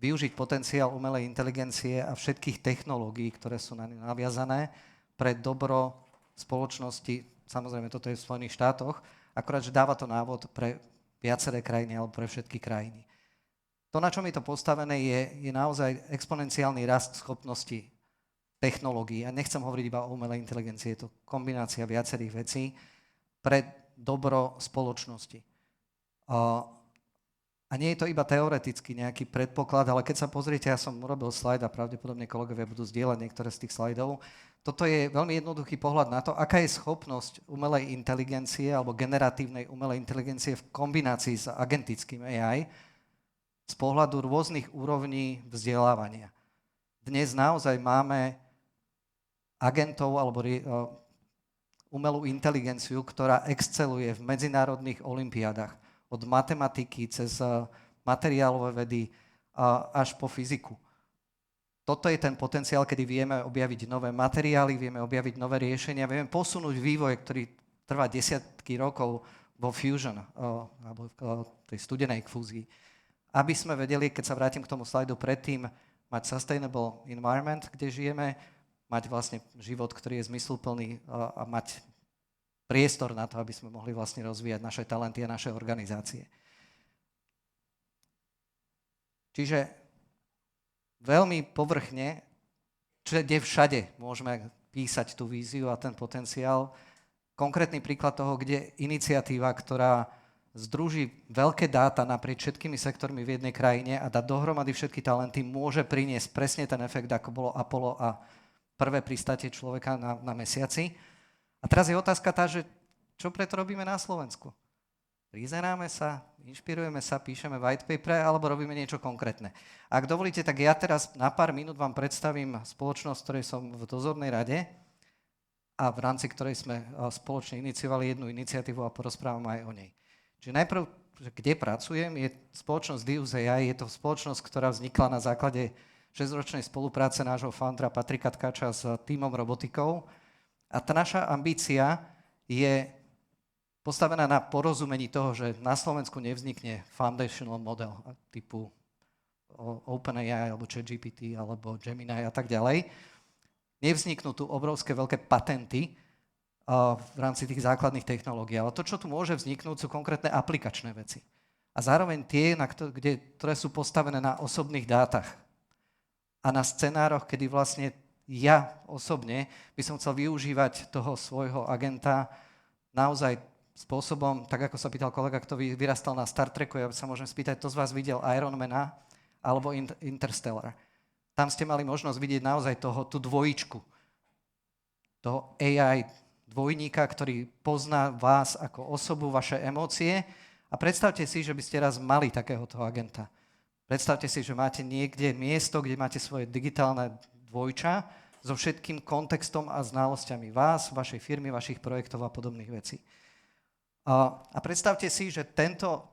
využiť potenciál umelej inteligencie a všetkých technológií, ktoré sú na ňu naviazané, pre dobro spoločnosti, samozrejme toto je v Spojených štátoch, akorát, že dáva to návod pre viaceré krajiny alebo pre všetky krajiny. To, na čom je to postavené, je naozaj exponenciálny rast schopností technológií. A nechcem hovoriť iba o umelej inteligencii, je to kombinácia viacerých vecí pre dobro spoločnosti. A nie je to iba teoreticky nejaký predpoklad, ale keď sa pozriete, ja som urobil slajd a pravdepodobne kolegovia budú zdieľať niektoré z tých slajdov. Toto je veľmi jednoduchý pohľad na to, aká je schopnosť umelej inteligencie alebo generatívnej umelej inteligencie v kombinácii s agentickým AI z pohľadu rôznych úrovní vzdelávania. Dnes naozaj máme agentov alebo umelú inteligenciu, ktorá exceluje v medzinárodných olympiádach. Od matematiky cez materiálové vedy až po fyziku. Toto je ten potenciál, kedy vieme objaviť nové materiály, vieme objaviť nové riešenia, vieme posunúť vývoj, ktorý trvá desiatky rokov vo fusion, alebo v tej studenej fúzii. Aby sme vedeli, keď sa vrátim k tomu slajdu predtým, mať sustainable environment, kde žijeme, mať vlastne život, ktorý je zmysluplný a mať priestor na to, aby sme mohli vlastne rozvíjať naše talenty a naše organizácie. Čiže veľmi povrchne, kde všade môžeme písať tú víziu a ten potenciál. Konkrétny príklad toho, kde iniciatíva, ktorá združí veľké dáta naprieč všetkými sektormi v jednej krajine a dá dohromady všetky talenty, môže priniesť presne ten efekt, ako bolo Apollo a prvé pristátie človeka na mesiaci. A teraz je otázka tá, že čo preto robíme na Slovensku? Prizeráme sa, inšpirujeme sa, píšeme white paper alebo robíme niečo konkrétne. Ak dovolíte, tak ja teraz na pár minút vám predstavím spoločnosť, ktorej som v dozornej rade a v rámci ktorej sme spoločne iniciovali jednu iniciatívu a porozprávam aj o nej. Čiže najprv, kde pracujem, je spoločnosť Deus AI, je to spoločnosť, ktorá vznikla na základe 6-ročnej spolupráce nášho foundera Patrika Tkača s tímom robotikov. A tá naša ambícia je postavená na porozumení toho, že na Slovensku nevznikne foundational model typu OpenAI alebo ChatGPT alebo Gemini a tak ďalej. Nevzniknú tu obrovské veľké patenty v rámci tých základných technológií. Ale to, čo tu môže vzniknúť, sú konkrétne aplikačné veci. A zároveň tie, ktoré sú postavené na osobných dátach a na scenároch, kedy vlastne ja osobne by som chcel využívať toho svojho agenta naozaj spôsobom, tak ako sa pýtal kolega, kto vyrastal na Star Treku, ja sa môžem spýtať, kto z vás videl Ironmana alebo Interstellar. tam ste mali možnosť vidieť naozaj tú dvojičku, toho AI dvojníka, ktorý pozná vás ako osobu, vaše emócie. A predstavte si, že by ste raz mali takéhoto agenta. Predstavte si, že máte niekde miesto, kde máte svoje digitálne dvojča so všetkým kontextom a znalosťami vás, vašej firmy, vašich projektov a podobných vecí. A predstavte si, že tento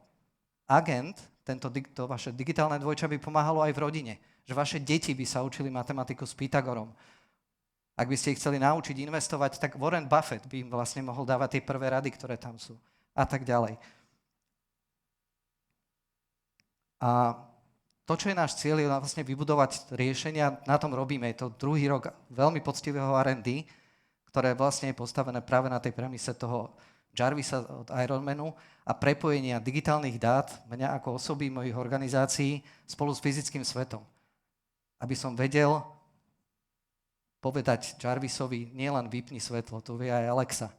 agent, to vaše digitálne dvojča by pomáhalo aj v rodine. Že vaše deti by sa učili matematiku s Pythagorom. Ak by ste ich chceli naučiť investovať, tak Warren Buffett by im vlastne mohol dávať tie prvé rady, ktoré tam sú. A tak ďalej. A to, čo je náš cieľ, je vlastne vybudovať riešenia. Na tom robíme. Je to druhý rok veľmi poctivého R&D, ktoré vlastne je postavené práve na tej premise toho Jarvisa od Ironmanu a prepojenia digitálnych dát mňa ako osoby mojich organizácií spolu s fyzickým svetom. Aby som vedel povedať Jarvisovi, nielen vypni svetlo, to vie aj Alexa,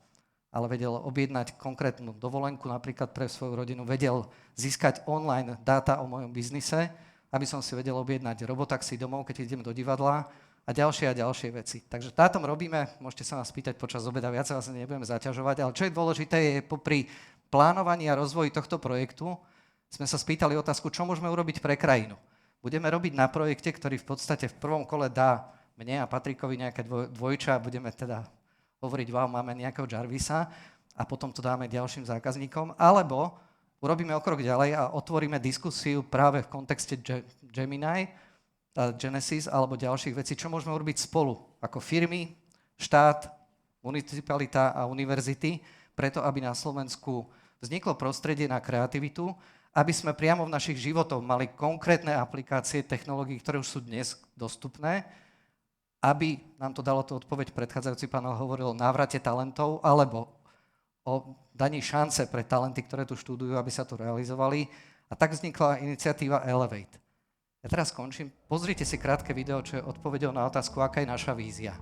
ale vedel objednať konkrétnu dovolenku napríklad pre svoju rodinu, vedel získať online dáta o mojom biznise, aby som si vedel objednať robotaxi domov, keď idem do divadla a ďalšie veci. Takže na tom robíme, môžete sa nás pýtať počas obeda, viac sa vás nebudeme zaťažovať, ale čo je dôležité je popri plánovaní a rozvoji tohto projektu sme sa spýtali otázku, čo môžeme urobiť pre krajinu. Budeme robiť na projekte, ktorý v podstate v prvom kole dá mne a Patrikovi nejaké dvojča a budeme teda hovoriť, wow, máme nejakého Jarvisa a potom to dáme ďalším zákazníkom, alebo urobíme o krok ďalej a otvoríme diskusiu práve v kontexte Gemini, Genesis alebo ďalších vecí, čo môžeme urobiť spolu, ako firmy, štát, municipalita a univerzity, preto aby na Slovensku vzniklo prostredie na kreativitu, aby sme priamo v našich životoch mali konkrétne aplikácie technológií, ktoré už sú dnes dostupné, aby nám to dalo tú odpoveď, predchádzajúci panel hovoril o návrate talentov alebo o daní šance pre talenty, ktoré tu študujú, aby sa tu realizovali. A tak vznikla iniciatíva Elevate. Ja teraz skončím. Pozrite si krátke video, čo je odpoveďou na otázku, aká je naša vízia.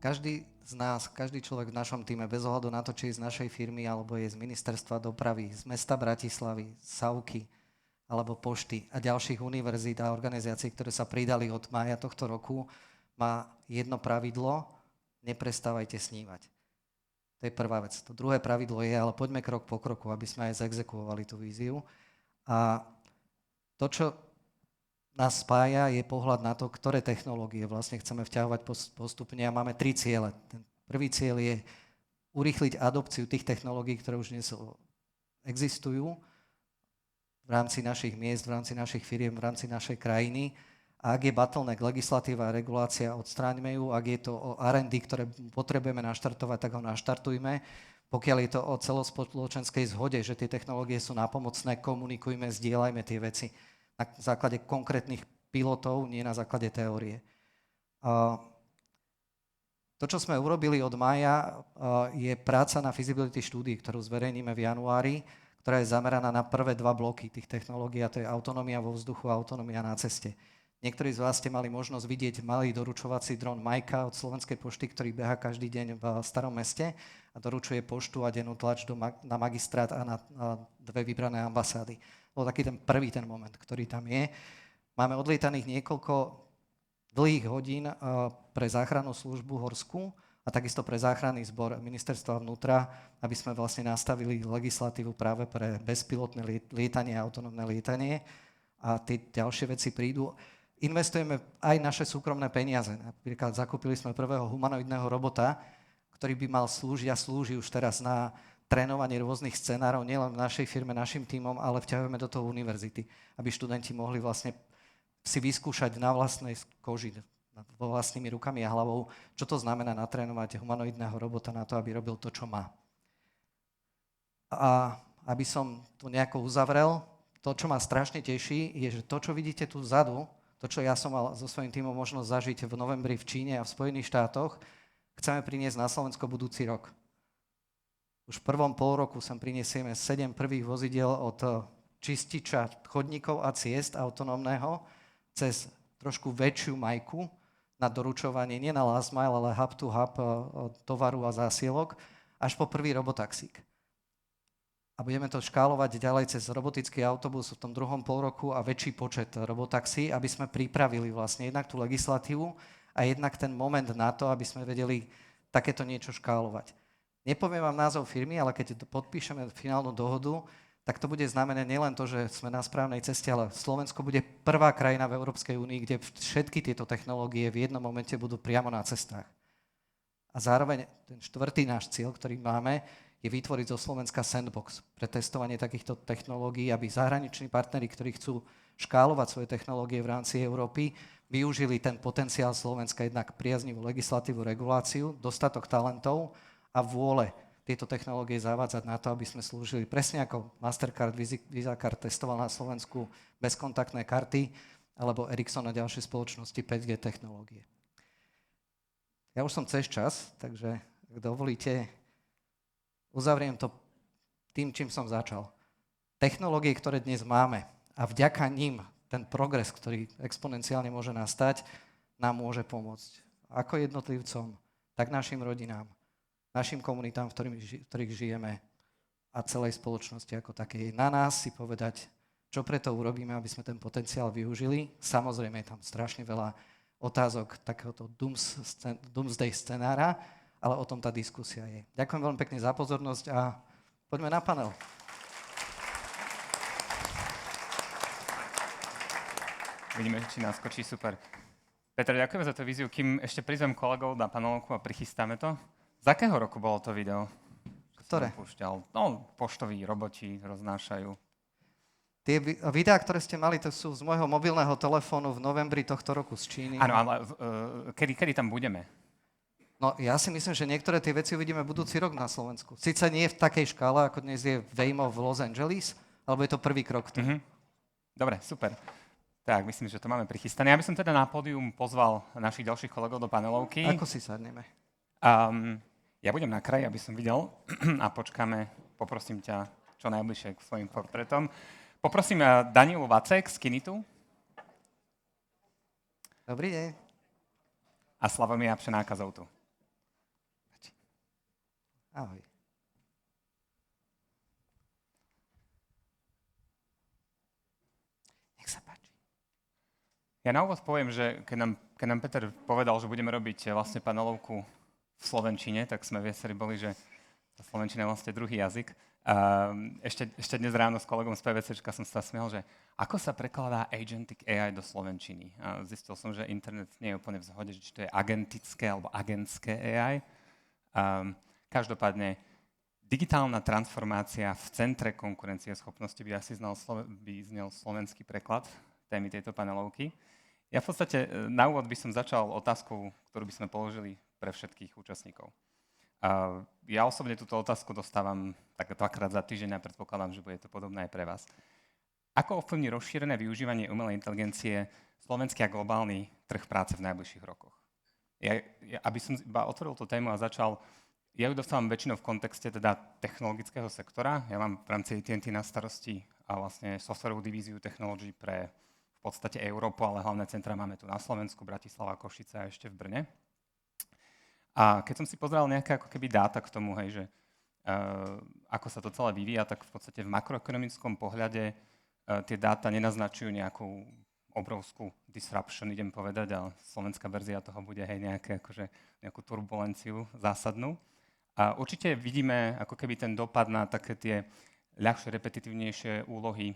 Každý z nás, každý človek v našom týme, bez ohľadu na to, či je z našej firmy, alebo je z ministerstva dopravy, z mesta Bratislavy, SAUKY, alebo Pošty a ďalších univerzít a organizácií, ktoré sa pridali od mája tohto roku, má jedno pravidlo: neprestávajte snívať. To je prvá vec. To druhé pravidlo je, ale poďme krok po kroku, aby sme aj zaexekuovali tú víziu. A to, čo nás spája, je pohľad na to, ktoré technológie vlastne chceme vťahovať postupne, a máme 3 ciele. Ten prvý cieľ je urýchliť adopciu tých technológií, ktoré už dnes existujú v rámci našich miest, v rámci našich firiem, v rámci našej krajiny. A ak je bottleneck, legislatíva a regulácia, odstráňme ju. Ak je to o R&D, ktoré potrebujeme naštartovať, tak ho naštartujme. Pokiaľ je to o celospoločenskej zhode, že tie technológie sú nápomocné, komunikujme, zdieľajme tie veci na základe konkrétnych pilotov, nie na základe teórie. To, čo sme urobili od mája, je práca na feasibility štúdii, ktorú zverejníme v januári, ktorá je zameraná na prvé 2 bloky tých technológií, a to je autonómia vo vzduchu a autonómia na ceste. Niektorí z vás ste mali možnosť vidieť malý doručovací dron Majka od Slovenskej pošty, ktorý beha každý deň v Starom meste a doručuje poštu a dennú tlač na magistrát a na 2 vybrané ambasády. Bol taký ten prvý moment, ktorý tam je. Máme odlietaných niekoľko dlhých hodín pre záchrannú službu horskú a takisto pre záchranný zbor ministerstva vnútra, aby sme vlastne nastavili legislatívu práve pre bezpilotné lietanie a autonómne lietanie a tie ďalšie veci prídu. Investujeme aj naše súkromné peniaze. Napríklad zakúpili sme prvého humanoidného robota, ktorý by mal slúžiť a slúži už teraz na trénovanie rôznych scenárov, nielen v našej firme, našim tímom, ale vťahujeme do toho univerzity, aby študenti mohli vlastne si vyskúšať na vlastnej koži, vlastnými rukami a hlavou, čo to znamená natrénovať humanoidného robota na to, aby robil to, čo má. A aby som to nejako uzavrel, to, čo ma strašne teší, je, že to, čo vidíte tu vzadu, to, čo ja som mal so svojím tímom možnosť zažiť v novembri v Číne a v Spojených štátoch, chceme priniesť na Slovensko budúci rok. Už v prvom polroku sem prinesieme 7 prvých vozidiel od čističa chodníkov a ciest autonómneho cez trošku väčšiu majku na doručovanie, nie na last mile, ale hub to hub tovaru a zásielok, až po prvý robotaxík. A budeme to škálovať ďalej cez robotický autobus v tom druhom polroku a väčší počet robotaxí, aby sme pripravili vlastne jednak tú legislatívu a jednak ten moment na to, aby sme vedeli takéto niečo škálovať. Nepoviem vám názov firmy, ale keď podpíšeme finálnu dohodu, tak to bude znamenať nielen to, že sme na správnej ceste, ale Slovensko bude prvá krajina v Európskej únii, kde všetky tieto technológie v jednom momente budú priamo na cestách. A zároveň ten 4. náš cieľ, ktorý máme, je vytvoriť zo Slovenska sandbox pre testovanie takýchto technológií, aby zahraniční partneri, ktorí chcú škálovať svoje technológie v rámci Európy, využili ten potenciál Slovenska, jednak priaznivú legislatívu, reguláciu, dostatok talentov a vôle tieto technológie zavádzať na to, aby sme slúžili presne ako Mastercard, Visa Card testoval na Slovensku bezkontaktné karty, alebo Ericsson a ďalšie spoločnosti 5G technológie. Ja už som cez čas, takže ak dovolíte, uzavriem to tým, čím som začal. Technológie, ktoré dnes máme a vďaka nim ten progres, ktorý exponenciálne môže nastať, nám môže pomôcť. Ako jednotlivcom, tak našim rodinám, našim komunitám, v ktorých žijeme a celej spoločnosti ako také. Je na nás si povedať, čo preto urobíme, aby sme ten potenciál využili. Samozrejme je tam strašne veľa otázok takéhoto doomsday scenára, ale o tom tá diskusia je. Ďakujem veľmi pekne za pozornosť a poďme na panel. Vidíme, či nás skočí, super. Peter, ďakujeme za tú víziu. Kým ešte prizvem kolegov na panelovku a prichystáme to. Z akého roku bolo to video? Ktoré? No, poštoví roboti roznášajú. Tie videá, ktoré ste mali, to sú z môjho mobilného telefónu v novembri tohto roku z Číny. Áno, ale kedy tam budeme? No, ja si myslím, že niektoré tie veci uvidíme budúci rok na Slovensku. Sice nie v takej škále, ako dnes je Waymo v Los Angeles, alebo je to prvý krok. Dobre, super. Tak, myslím, že to máme prichystané. Ja by som teda na pódium pozval našich ďalších kolegov do panelovky. Ako si sadneme? Ja budem na kraji, aby som videl a počkáme, poprosím ťa čo najbližšie k svojim portrétom. Poprosím Danielu Vacek z Kinitu. Dobrý deň. A Slavomíra Pšenáka z Outu. Ahoj. Nech sa páči. Ja na úvod poviem, že keď nám Peter povedal, že budeme robiť vlastne panelovku v slovenčine, tak sme viacerí boli, že tá slovenčina je vlastne druhý jazyk. Ešte dnes ráno s kolegom z PVCčka som sa smiel, že ako sa prekladá agentic AI do slovenčiny. A zistil som, že internet nie je úplne v zhode, že či to je agentické alebo agentské AI. Každopádne, digitálna transformácia v centre konkurencieschopnosti by asi znel slovenský preklad témy tejto panelovky. Ja v podstate na úvod by som začal otázkou, ktorú by sme položili pre všetkých účastníkov. Ja osobne túto otázku dostávam tak 2-krát za týždeň a predpokladám, že bude to podobné aj pre vás. Ako ovplyvní rozšírené využívanie umelej inteligencie slovenský a globálny trh práce v najbližších rokoch? Aby som iba otvoril tú tému a začal, ja ju dostávam väčšinou v kontexte teda technologického sektora. Ja mám v rámci AT&T na starosti a vlastne softwarovú divíziu technology pre v podstate Európu, ale hlavné centra máme tu na Slovensku, Bratislava, Košice a ešte v Brne. A keď som si pozeral nejaké ako keby dáta k tomu, hej, že ako sa to celé vyvíja, tak v podstate v makroekonomickom pohľade tie dáta nenaznačujú nejakú obrovskú disruption, idem povedať, ale slovenská verzia toho bude nejakú turbulenciu zásadnú. A určite vidíme ako keby ten dopad na také tie ľahšie, repetitívnejšie úlohy.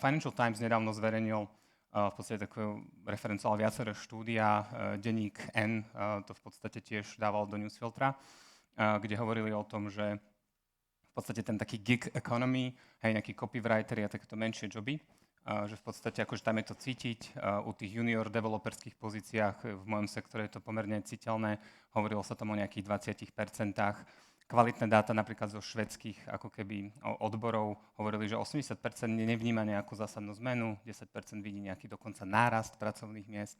Financial Times nedávno zverejnil v podstate takú referencoval viaceré štúdia, denník N to v podstate tiež dával do newsfiltra, kde hovorili o tom, že v podstate ten taký gig economy, hej, nejaký copywriter a takéto menšie joby, že v podstate akože tam je to cítiť u tých junior developerských pozíciách, v mojom sektore je to pomerne citeľné, hovorilo sa tam o nejakých 20%. Kvalitné dáta napríklad zo švédskych ako keby odborov hovorili, že 80% nevníma nejakú zásadnú zmenu, 10% vidí nejaký dokonca nárast pracovných miest,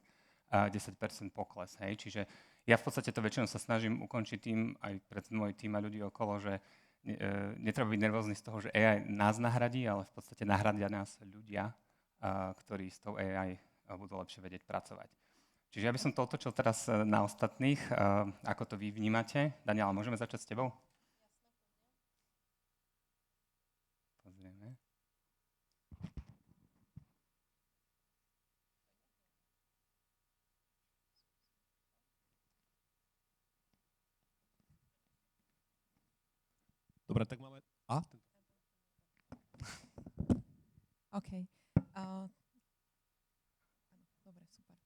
a 10% pokles. Hej. Čiže ja v podstate to väčšinou sa snažím ukončiť tým, aj pre môj tým a ľudí okolo, že netreba byť nervózny z toho, že AI nás nahradí, ale v podstate nahradia nás ľudia, ktorí s tou AI budú lepšie vedieť pracovať. Čiže ja by som to otočil teraz na ostatných, ako to vy vnímate. Daniela, môžeme začať s tebou? Pozrieme. Dobre, tak máme... OK. Dobre, super.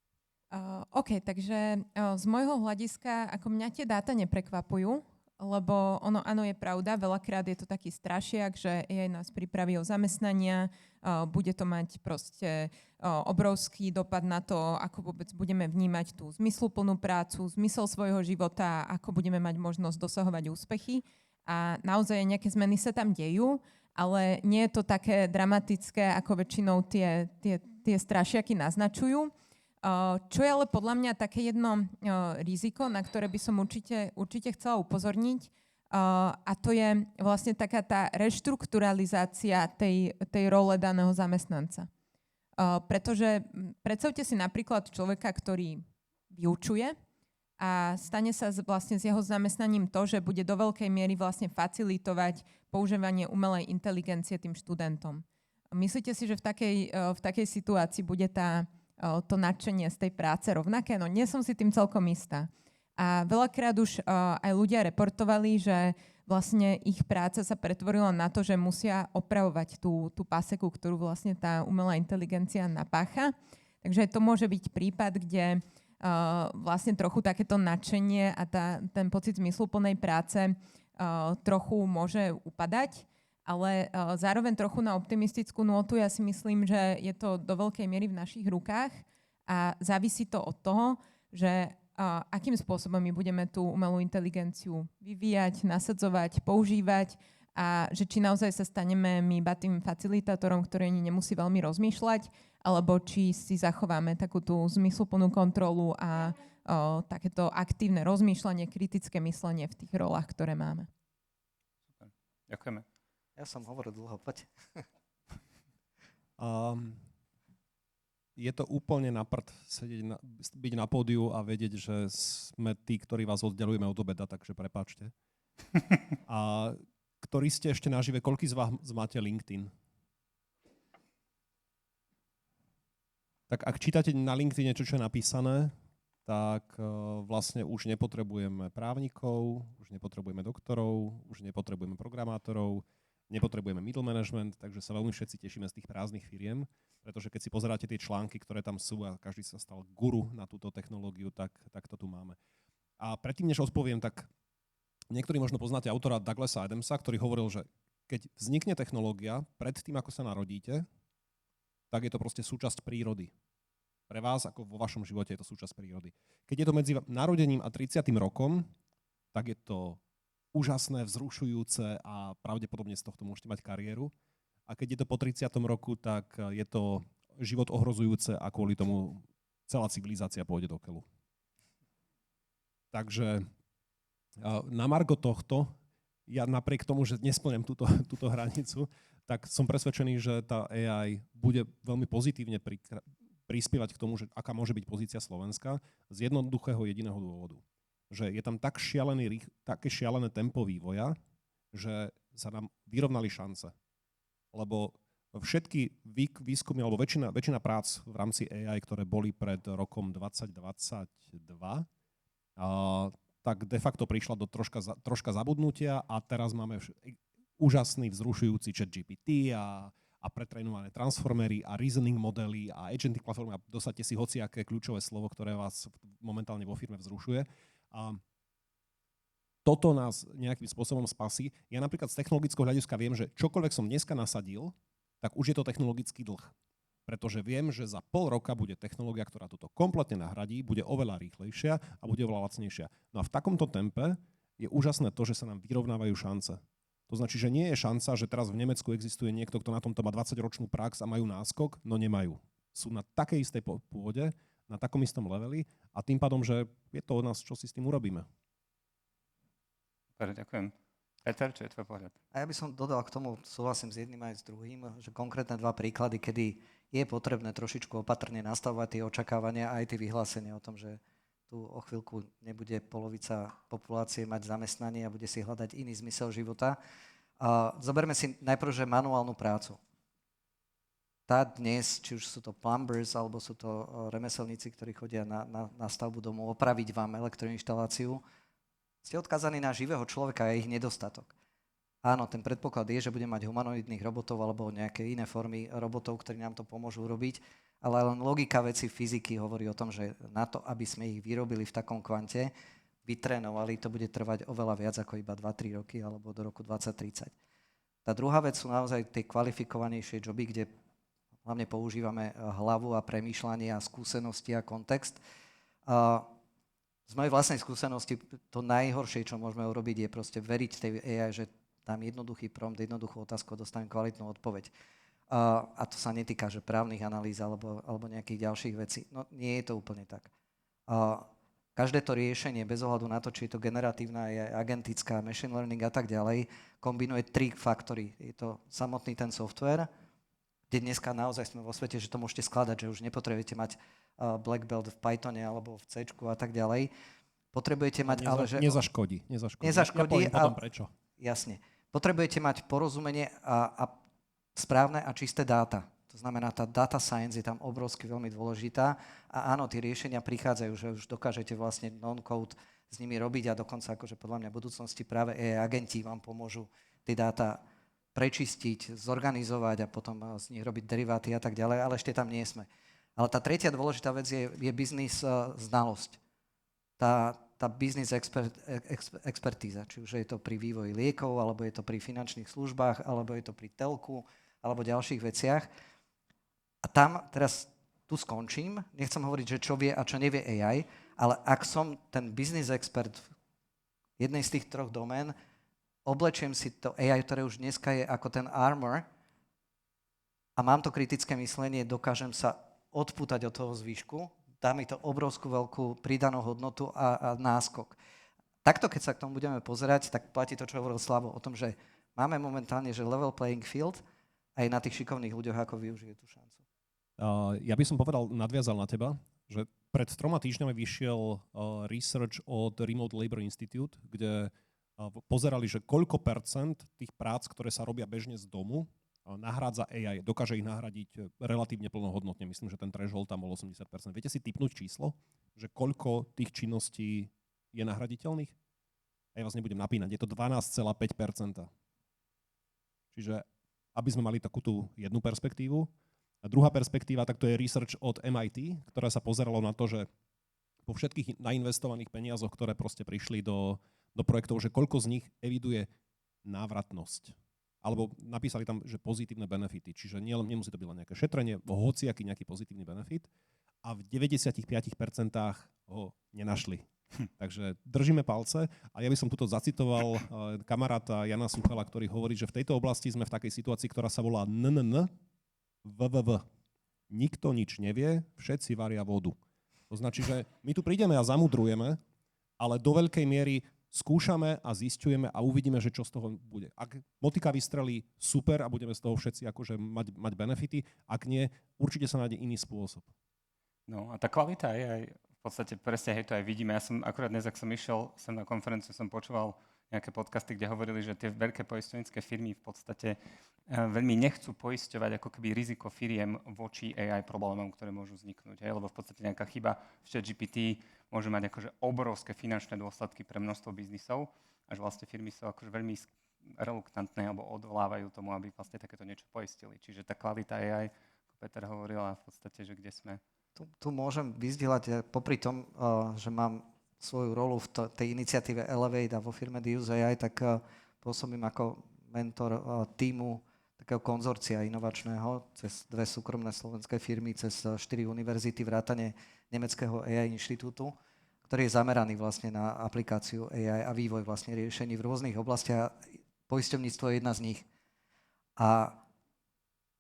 OK, takže z môjho hľadiska, ako mňa tie dáta neprekvapujú, lebo áno, je pravda, veľakrát je to taký strašiak, že AI nás pripraví o zamestnania, bude to mať proste obrovský dopad na to, ako vôbec budeme vnímať tú zmysluplnú prácu, zmysel svojho života, ako budeme mať možnosť dosahovať úspechy. A naozaj nejaké zmeny sa tam dejú, ale nie je to také dramatické, ako väčšinou tie strašiaky naznačujú. Čo je ale podľa mňa také jedno riziko, na ktoré by som určite chcela upozorniť, a to je vlastne taká tá reštrukturalizácia tej role daného zamestnanca. Pretože predstavte si napríklad človeka, ktorý vyučuje a stane sa vlastne s jeho zamestnaním to, že bude do veľkej miery vlastne facilitovať používanie umelej inteligencie tým študentom. Myslíte si, že v takej situácii bude to nadšenie z tej práce rovnaké? No nie som si tým celkom istá. A veľakrát už aj ľudia reportovali, že vlastne ich práca sa pretvorila na to, že musia opravovať tú paseku, ktorú vlastne tá umelá inteligencia napácha. Takže to môže byť prípad, kde vlastne trochu takéto nadšenie a ten pocit zmysluplnej práce trochu môže upadať. Ale zároveň trochu na optimistickú nôtu ja si myslím, že je to do veľkej miery v našich rukách a závisí to od toho, že akým spôsobom my budeme tú umelú inteligenciu vyvíjať, nasadzovať, používať a že či naozaj sa staneme my iba tým facilitátorom, ktorý nemusí veľmi rozmýšľať, alebo či si zachováme takú tú zmysluplnú kontrolu a takéto aktívne rozmýšľanie, kritické myslenie v tých rolách, ktoré máme. Super. Ďakujeme. Ja som hovoril dlho, poď. Je to úplne na prd byť na pódiu a vedieť, že sme tí, ktorí vás oddelujeme od obeda, takže prepáčte. A ktorí ste ešte nažive, koľký z vás máte LinkedIn? Tak ak čítate na LinkedIn niečo, čo je napísané, tak vlastne už nepotrebujeme právnikov, už nepotrebujeme doktorov, už nepotrebujeme programátorov, nepotrebujeme middle management, takže sa veľmi všetci tešíme z tých prázdnych firiem, pretože keď si pozeráte tie články, ktoré tam sú a každý sa stal guru na túto technológiu, tak to tu máme. A predtým, než odpoviem, tak niektorí možno poznáte autora Douglasa Adamsa, ktorý hovoril, že keď vznikne technológia pred tým, ako sa narodíte, tak je to proste súčasť prírody. Pre vás, ako vo vašom živote, je to súčasť prírody. Keď je to medzi narodením a 30. rokom, tak je to úžasné, vzrušujúce a pravdepodobne z tohto môžete mať kariéru. A keď je to po 30. roku, tak je to život ohrozujúce a kvôli tomu celá civilizácia pôjde do keľu. Takže na margo tohto, ja napriek tomu, že nespĺňam túto hranicu, tak som presvedčený, že tá AI bude veľmi pozitívne prispievať k tomu, že aká môže byť pozícia Slovenska z jednoduchého jediného dôvodu. Že je tam také šialené tempo vývoja, že sa nám vyrovnali šance. Lebo všetky výskumy, alebo väčšina prác v rámci AI, ktoré boli pred rokom 2022, tak de facto prišla do troška zabudnutia a teraz máme úžasný, vzrušujúci ChatGPT a pretrénované transformery a reasoning modely a agentic platformy a dosadte si hociaké kľúčové slovo, ktoré vás momentálne vo firme vzrušuje. A toto nás nejakým spôsobom spasí. Ja napríklad z technologického hľadiska viem, že čokoľvek som dneska nasadil, tak už je to technologický dlh. Pretože viem, že za pol roka bude technológia, ktorá toto kompletne nahradí, bude oveľa rýchlejšia a bude oveľa lacnejšia. No a v takomto tempe je úžasné to, že sa nám vyrovnávajú šance. To značí, že nie je šanca, že teraz v Nemecku existuje niekto, kto na tomto má 20-ročnú prax a majú náskok, no nemajú. Sú na takej istej pôde, na takom istom leveli a tým pádom, že je to od nás, čo si s tým urobíme. Super, ďakujem. Peter, čo je tvoj pohľad? A ja by som dodal k tomu, súhlasím s jedným aj s druhým, že konkrétne dva príklady, kedy je potrebné trošičku opatrne nastavovať tie očakávania a aj tie vyhlásenia o tom, že tu o chvíľku nebude polovica populácie mať zamestnanie a bude si hľadať iný zmysel života. Zoberme si najprv, že manuálnu prácu. Tá dnes, či už sú to plumbers, alebo sú to remeselníci, ktorí chodia na stavbu domu opraviť vám elektroinštaláciu, ste odkazaní na živého človeka a ich nedostatok. Áno, ten predpoklad je, že budeme mať humanoidných robotov alebo nejaké iné formy robotov, ktorí nám to pomôžu urobiť, ale len logika veci fyziky hovorí o tom, že na to, aby sme ich vyrobili v takom kvante, vytrénovali, to bude trvať oveľa viac ako iba 2-3 roky alebo do roku 2030. Tá druhá vec sú naozaj tie kvalifikovanejšie joby, kde hlavne používame hlavu a premýšľanie a skúsenosti a kontext. Z mojej vlastnej skúsenosti to najhoršie, čo môžeme urobiť, je proste veriť tej AI, že dám jednoduchý prompt, jednoduchú otázku a dostanem kvalitnú odpoveď. A to sa netýka, že právnych analýz alebo nejakých ďalších vecí. No nie je to úplne tak. Každé to riešenie, bez ohľadu na to, či je to generatívna, je agentická, machine learning a tak ďalej, kombinuje 3 faktory. Je to samotný ten software, kde dneska naozaj sme vo svete, že to môžete skladať, že už nepotrebujete mať black belt v Pythone alebo v C a tak ďalej. Potrebujete mať Nezaškodí. Nezaškodí. Ja poviem potom prečo. Jasne. Potrebujete mať porozumenie a správne a čisté dáta. To znamená, tá data science je tam obrovsky veľmi dôležitá a áno, tie riešenia prichádzajú, že už dokážete vlastne non-code s nimi robiť a dokonca akože podľa mňa v budúcnosti práve AI agenti vám pomôžu tie dáta prečistiť, zorganizovať a potom z nich robiť deriváty a tak ďalej, ale ešte tam nie sme. Ale tá tretia dôležitá vec je biznis znalosť. Tá business expertíza, či už je to pri vývoji liekov, alebo je to pri finančných službách, alebo je to pri telku, alebo ďalších veciach. A tam teraz tu skončím, nechcem hovoriť, že čo vie a čo nevie AI, ale ak som ten business expert v jednej z tých 3 domén, oblečiem si to AI, ktoré už dneska je ako ten armor a mám to kritické myslenie, dokážem sa odpútať od toho zvyšku, dá mi to obrovskú veľkú pridanú hodnotu a náskok. Takto, keď sa k tomu budeme pozerať, tak platí to, čo hovoril Slavo o tom, že máme momentálne že level playing field aj na tých šikovných ľuďoch, ako využijú tú šancu. Ja by som nadviazal na teba, že pred 3 týždňami vyšiel research od Remote Labor Institute, kde pozerali, že koľko percent tých prác, ktoré sa robia bežne z domu, nahrádza AI, dokáže ich nahradiť relatívne plnohodnotne. Myslím, že ten threshold tam bol 80%. Viete si tipnúť číslo, že koľko tých činností je nahraditeľných? A ja vás nebudem napínať, je to 12,5%. Čiže aby sme mali takú tú jednu perspektívu. A druhá perspektíva, tak to je research od MIT, ktoré sa pozeralo na to, že po všetkých nainvestovaných peniazoch, ktoré proste prišli do do projektov, že koľko z nich eviduje návratnosť. Alebo napísali tam, že pozitívne benefity. Čiže nemusí to byť len nejaké šetrenie, hociaký nejaký pozitívny benefit. A v 95% ho nenašli. Takže držíme palce. A ja by som tuto zacitoval kamaráta Jana Suchala, ktorý hovorí, že v tejto oblasti sme v takej situácii, ktorá sa volá NNN VVV. Nikto nič nevie, všetci varia vodu. To značí, že my tu prídeme a zamudrujeme, ale do veľkej miery skúšame a zisťujeme a uvidíme, že čo z toho bude. Ak motika vystrelí, super a budeme z toho všetci akože mať benefity. Ak nie, určite sa nájde iný spôsob. No a tá kvalita je aj v podstate presne, hej, to aj vidíme. Ja som akurát dnes, ak som išiel sem na konferenciu, som počúval nejaké podcasty, kde hovorili, že tie veľké poisťovnícke firmy v podstate veľmi nechcú poisťovať ako keby riziko firiem voči AI problémom, ktoré môžu vzniknúť. Hej? Lebo v podstate nejaká chyba v ChatGPT môže mať akože obrovské finančné dôsledky pre množstvo biznisov, až vlastne firmy sú akože veľmi reluktantné alebo odvolávajú tomu, aby vlastne takéto niečo poistili. Čiže tá kvalita AI, ako Peter hovorila, v podstate, že kde sme. Tu môžem vyzdieľať, popri tom, že mám svoju rolu v tej iniciatíve Elevate a vo firme Dius AI, tak pôsobím ako mentor tímu takého konzorcia inovačného cez 2 súkromné slovenské firmy, cez 4 univerzity, vrátane Nemeckého AI inštitútu, ktorý je zameraný vlastne na aplikáciu AI a vývoj vlastne riešení v rôznych oblastiach. Poisťovníctvo je jedna z nich. A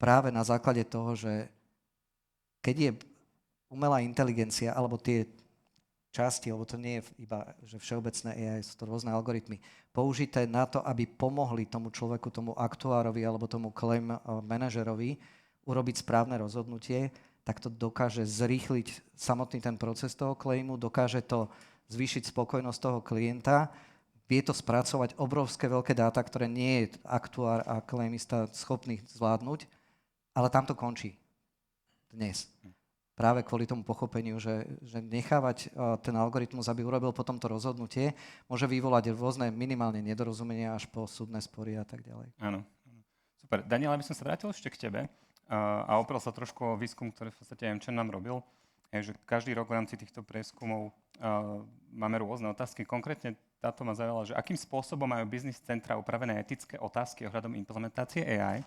práve na základe toho, že keď je umelá inteligencia alebo tie časti, lebo to nie je iba že všeobecné AI, sú to rôzne algoritmy, použité na to, aby pomohli tomu človeku, tomu aktuárovi alebo tomu claim manažerovi urobiť správne rozhodnutie, tak to dokáže zrýchliť samotný ten proces toho claimu, dokáže to zvýšiť spokojnosť toho klienta, vie to spracovať obrovské veľké dáta, ktoré nie je aktuár a claimista schopný zvládnuť, ale tam to končí dnes. Práve kvôli tomu pochopeniu, že nechávať ten algoritmus, aby urobil potom to rozhodnutie, môže vyvolať rôzne minimálne nedorozumenia až po súdne spory a tak ďalej. Áno. Super. Daniel, aby som sa vrátil ešte k tebe a oprel sa trošku o výskum, ktorý v podstate MČN nám robil, je, že každý rok v rámci týchto prieskumov máme rôzne otázky. Konkrétne táto ma zaujala, že akým spôsobom majú business centra upravené etické otázky ohľadom implementácie AI.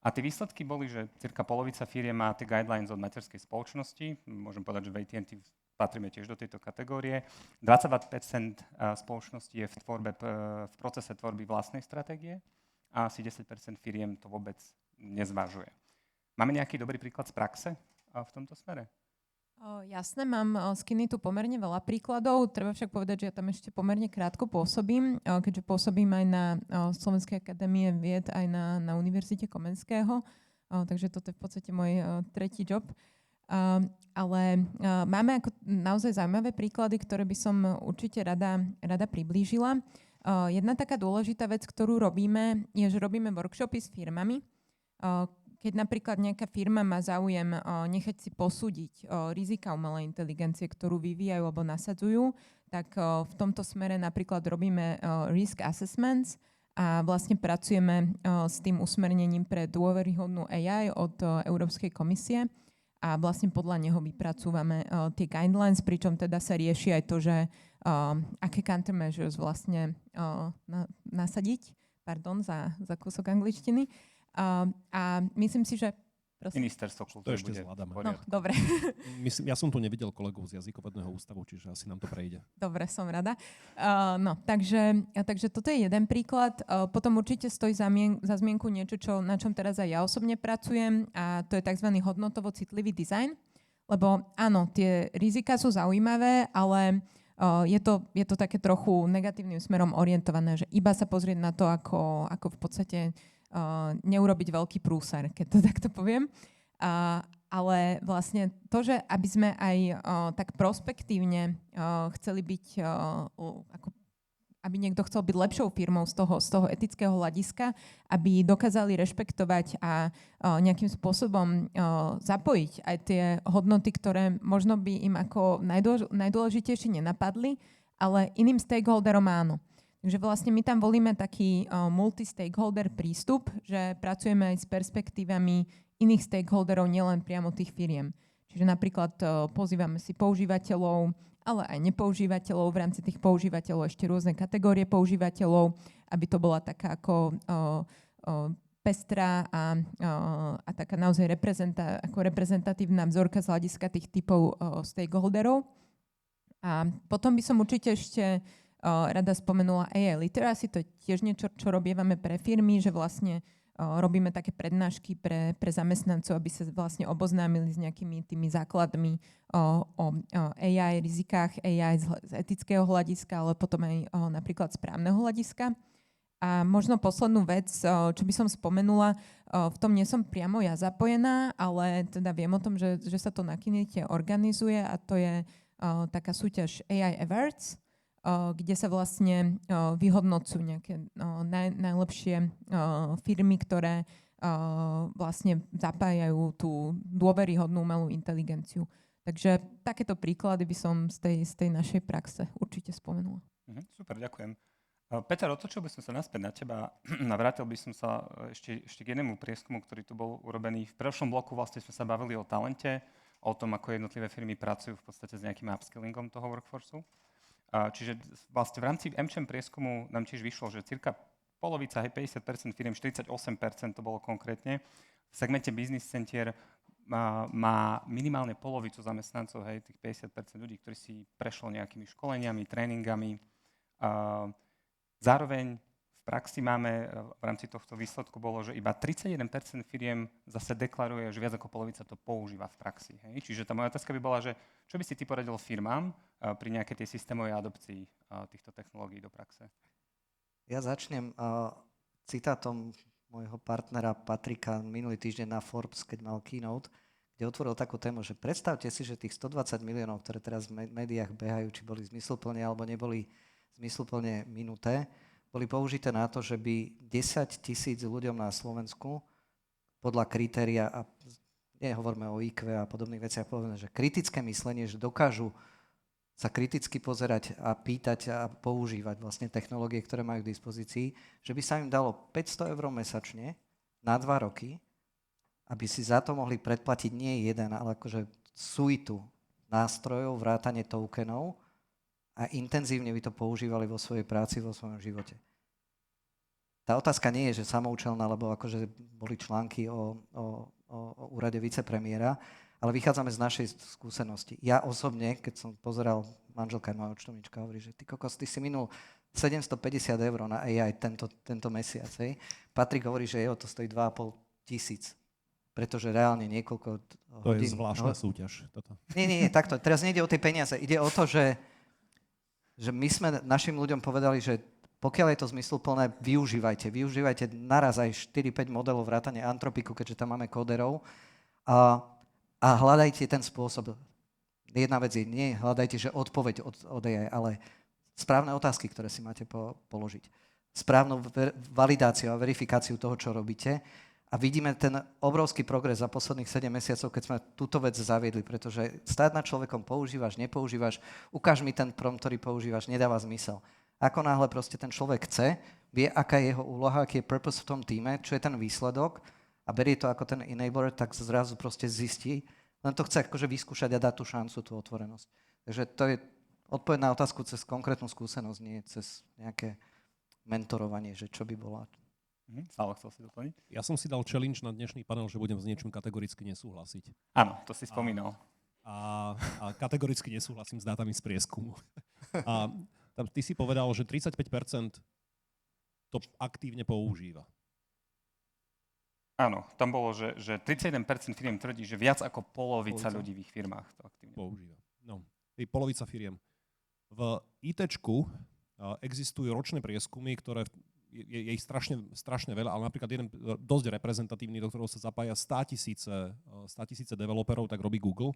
A tie výsledky boli, že cirka polovica firiem má tie guidelines od materskej spoločnosti. Môžem povedať, že v AT&T patríme tiež do tejto kategórie. 22% spoločnosti je v procese tvorby vlastnej stratégie a asi 10% firiem to vôbec nezvažuje. Máme nejaký dobrý príklad z praxe v tomto smere? Jasné, mám z Kinitu pomerne veľa príkladov. Treba však povedať, že ja tam ešte pomerne krátko pôsobím, keďže pôsobím aj na Slovenskej akadémie vied, aj na Univerzite Komenského. Takže toto je v podstate môj tretí job. Ale máme ako naozaj zaujímavé príklady, ktoré by som určite rada priblížila. Jedna taká dôležitá vec, ktorú robíme, je, že robíme workshopy s firmami. Keď napríklad nejaká firma má záujem nechať si posúdiť rizika umelej inteligencie, ktorú vyvíjajú alebo nasadzujú, tak v tomto smere napríklad robíme risk assessments a vlastne pracujeme s tým usmernením pre dôveryhodnú AI od Európskej komisie a vlastne podľa neho vypracúvame tie guidelines, pričom teda sa rieši aj to, že aké countermeasures vlastne nasadiť, za kúsok angličtiny. A myslím si, že... Ministerstvo kultúry to ešte bude zvládame. No, dobre. Ja som tu nevidel kolegov z jazykovedného ústavu, čiže asi nám to prejde. Dobre, som rada. Takže toto je jeden príklad. Potom určite stojí za zmienku niečo, na čom teraz aj ja osobne pracujem, a to je tzv. Hodnotovo citlivý dizajn. Lebo áno, tie rizika sú zaujímavé, ale je to také trochu negatívnym smerom orientované, že iba sa pozrieť na to, ako v podstate neurobiť veľký prúser, keď to takto poviem. Ale vlastne to, že aby sme aj tak prospektívne chceli byť, aby niekto chcel byť lepšou firmou z toho etického hľadiska, aby dokázali rešpektovať a nejakým spôsobom zapojiť aj tie hodnoty, ktoré možno by im ako najdôležitejšie nenapadli, ale iným stakeholderom áno. Takže vlastne my tam volíme taký multi-stakeholder prístup, že pracujeme aj s perspektívami iných stakeholderov, nielen priamo tých firiem. Čiže napríklad pozývame si používateľov, ale aj nepoužívateľov, v rámci tých používateľov ešte rôzne kategórie používateľov, aby to bola taká ako pestrá a taká naozaj reprezentatívna vzorka z hľadiska tých typov stakeholderov. A potom by som určite ešte rada spomenula AI literacy, to je tiež niečo, čo robievame pre firmy, že vlastne robíme také prednášky pre zamestnancov, aby sa vlastne oboznámili s nejakými tými základmi o AI, rizikách AI z etického hľadiska, ale potom aj napríklad správneho hľadiska. A možno poslednú vec, čo by som spomenula, v tom nie som priamo ja zapojená, ale teda viem o tom, že sa to na Kinete organizuje a to je taká súťaž AI Awards, kde sa vlastne vyhodnocujú nejaké najlepšie firmy, ktoré vlastne zapájajú tú dôveryhodnú umelú inteligenciu. Takže takéto príklady by som z tej našej praxe určite spomenula. Super, ďakujem. Peter, otočil by som sa naspäť na teba a vrátil by som sa ešte k jednému prieskumu, ktorý tu bol urobený. V prvšom bloku vlastne sme sa bavili o talente, o tom, ako jednotlivé firmy pracujú v podstate s nejakým upskillingom toho workforceu. Čiže vlastne v rámci MČM prieskumu nám tiež vyšlo, že cirka polovica, 50% firiem, 48% to bolo konkrétne. V segmente Business Center má minimálne polovicu zamestnancov, tých 50% ľudí, ktorí si prešlo nejakými školeniami, tréningami. Zároveň v praxi máme, v rámci tohto výsledku bolo, že iba 31% firiem zase deklaruje, že viac ako polovica to používa v praxi. Čiže tá moja otázka by bola, že čo by si ty poradil firmám pri nejakej tej systémovej adopcii týchto technológií do praxe? Ja začnem citátom môjho partnera Patrika minulý týždeň na Forbes, keď mal keynote, kde otvoril takú tému, že predstavte si, že tých 120 miliónov, ktoré teraz v médiách behajú, či boli zmysluplne alebo neboli zmysluplne minuté, boli použité na to, že by 10 000 ľuďom na Slovensku podľa kritéria, a nehovoríme o IQ a podobných veciach, povedané, že kritické myslenie, že dokážu sa kriticky pozerať a pýtať a používať vlastne technológie, ktoré majú k dispozícii, že by sa im dalo 500 € mesačne na 2 roky, aby si za to mohli predplatiť nie jeden, ale akože suitu nástrojov, vrátane tokenov, a intenzívne by to používali vo svojej práci, vo svojom živote. Tá otázka nie je, že samoučelná, lebo akože boli články o úrade vicepremiéra, ale vychádzame z našej skúsenosti. Ja osobne, keď som pozeral, manželka moja účtovníčka hovorí, že ty kokos, ty si minul 750 € na AI tento mesiac. Hej. Patrik hovorí, že to stojí 2,5 tisíc. Pretože reálne niekoľko hodín... To je zvláštna súťaž. Toto. Nie, takto. Teraz nejde o tie peniaze. Ide o to, že my sme našim ľuďom povedali, že pokiaľ je to zmysluplné, využívajte naraz aj 4-5 modelov vrátane Anthropiku, keďže tam máme kóderov a hľadajte ten spôsob. Jedna vec je, nie hľadajte, že odpoveď od AI, ale správne otázky, ktoré si máte položiť. Správnu validáciu a verifikáciu toho, čo robíte. A vidíme ten obrovský progres za posledných 7 mesiacov, keď sme túto vec zaviedli, pretože stáť nad človekom, používaš, nepoužívaš, ukáž mi ten prompt, ktorý používaš, nedáva zmysel. Ako náhle proste ten človek chce, vie, aká je jeho úloha, aký je purpose v tom týme, čo je ten výsledok a berie to ako ten enabler, tak zrazu proste zistí. Len to chce akože vyskúšať a dať tú šancu, tú otvorenosť. Takže to je odpoveď na otázku cez konkrétnu skúsenosť, nie cez nejaké mentorovanie, že čo by bola. Stále chcel si doplniť? Ja som si dal challenge na dnešný panel, že budem s niečím kategoricky nesúhlasiť. Áno, to si spomínal. A kategoricky nesúhlasím s dátami z prieskumu. A ty si povedal, že 35% to aktívne používa. Áno, tam bolo, že 31% firiem tvrdí, že viac ako polovica ľudí v ich firmách to aktívne používa. No, polovica firiem. V ITčku existujú ročné prieskumy, ktoré je ich strašne veľa, ale napríklad jeden dosť reprezentatívny, do ktorého sa zapája 100 000 developerov, tak robí Google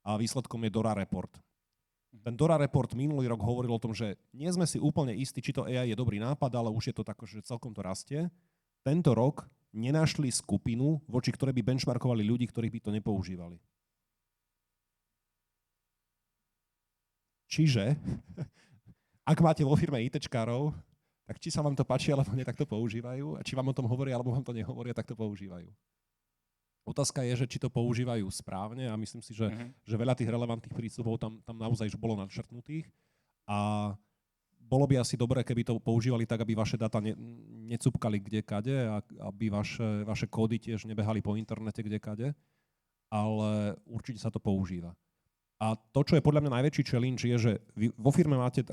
a výsledkom je Dora Report. Ten Dora Report minulý rok hovoril o tom, že nie sme si úplne istí, či to AI je dobrý nápad, ale už je to tak, že celkom to rastie. Tento rok nenašli skupinu, voči ktorej by benchmarkovali ľudí, ktorí by to nepoužívali. Čiže, ak máte vo firme ITčkárov, tak či sa vám to páči, alebo nie, tak to používajú. A či vám o tom hovoria, alebo vám to nehovoria, tak to používajú. Otázka je, že či to používajú správne a myslím si, že veľa tých relevantných prístupov tam naozaj už bolo nadšrtnutých a bolo by asi dobré, keby to používali tak, aby vaše dáta necupkali kdekade a aby vaše kódy tiež nebehali po internete kdekade, ale určite sa to používa. A to, čo je podľa mňa najväčší challenge, je, že vy vo firme máte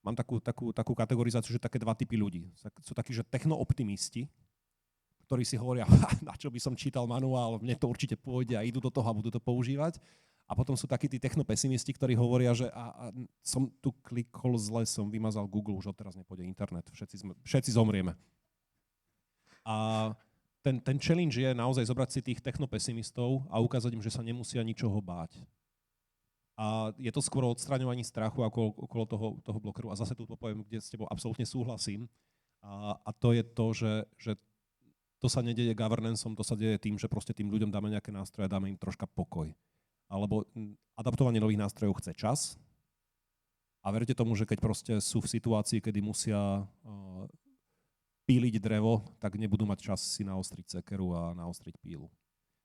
mám takú kategorizáciu, že také dva typy ľudí. Sú takí, že technooptimisti, ktorí si hovoria, na čo by som čítal manuál, mne to určite pôjde a idú do toho a budú to používať. A potom sú takí tí technopesimisti, ktorí hovoria, že som tu klikol zle, som vymazal Google, už odteraz nepôjde internet, všetci zomrieme. A ten challenge je naozaj zobrať si tých technopesimistov a ukázať im, že sa nemusia ničoho báť. A je to skôr o odstraňovaní strachu okolo toho blokeru. A zase tu poviem, kde s tebou absolútne súhlasím. A to je to, že to sa nedeje governancom, to sa deje tým, že proste tým ľuďom dáme nejaké nástroje a dáme im troška pokoj. Alebo adaptovanie nových nástrojov chce čas. A verte tomu, že keď proste sú v situácii, kedy musia píliť drevo, tak nebudú mať čas si naostriť sekeru a naostriť pílu.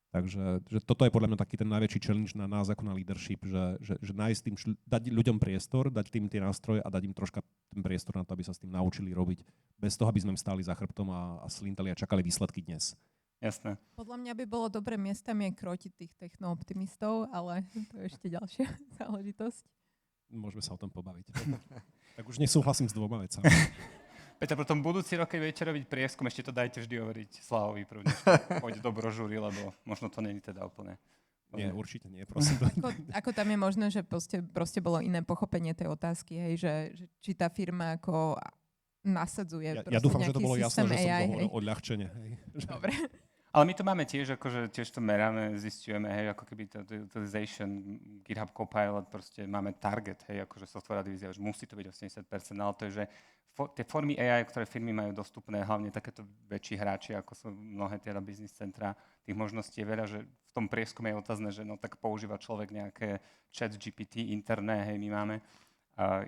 Takže toto je podľa mňa taký ten najväčší challenge na nás ako na leadership, že nájsť tým, dať ľuďom priestor, dať tým tie nástroje a dať im troška ten priestor na to, aby sa s tým naučili robiť, bez toho, aby sme im stáli za chrbtom a slintali a čakali výsledky dnes. Jasné. Podľa mňa by bolo dobré miestami aj krotiť tých technooptimistov, ale to je ešte ďalšia záležitosť. Môžeme sa o tom pobaviť. Tak už nesúhlasím s dvoma vecami. Peter, potom budúci rok, keď budete robiť prieskum, ešte to dajte vždy hovoriť Slavovi prvne, pôjde do brožúry, lebo možno to není teda úplne. Nie, určite nie, prosím. Ako tam je možné, že proste bolo iné pochopenie tej otázky, hej, že či tá firma ako nasadzuje ja dúfam, že to bolo jasné, že som AI, hovoril odľahčenie. Hej. Dobre. Ale my to máme tiež, akože tiež to meráme, zisťujeme, hej, ako keby to utilization, GitHub Copilot, proste máme target, hej, akože software divízia, už musí to byť 80%, ale to je, že tie formy AI, ktoré firmy majú dostupné, hlavne takéto väčší hráči, ako sú mnohé teda business centra, tých možností je veľa, že v tom prieskume je otázne, že no tak používa človek nejaké chat GPT interné, hej, my máme.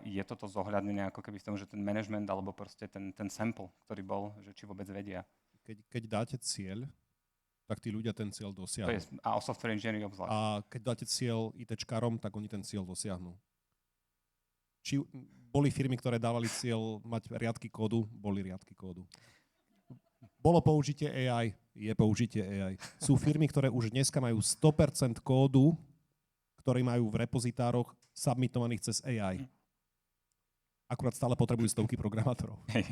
Je toto zohľadnené ako keby v tom, že ten management alebo proste ten sample, ktorý bol, že či vôbec vedia. Keď dáte cieľ, tak tí ľudia ten cieľ dosiahnu. A o software engineering obzvlášť. A keď dáte cieľ ITčkárom, tak oni ten cieľ dosiahnu. Či boli firmy, ktoré dávali cieľ mať riadky kódu, boli riadky kódu. Bolo použitie AI, je použitie AI. Sú firmy, ktoré už dneska majú 100% kódu, ktorý majú v repozitároch submitovaných cez AI. Akurát stále potrebujú stovky programátorov. Hej.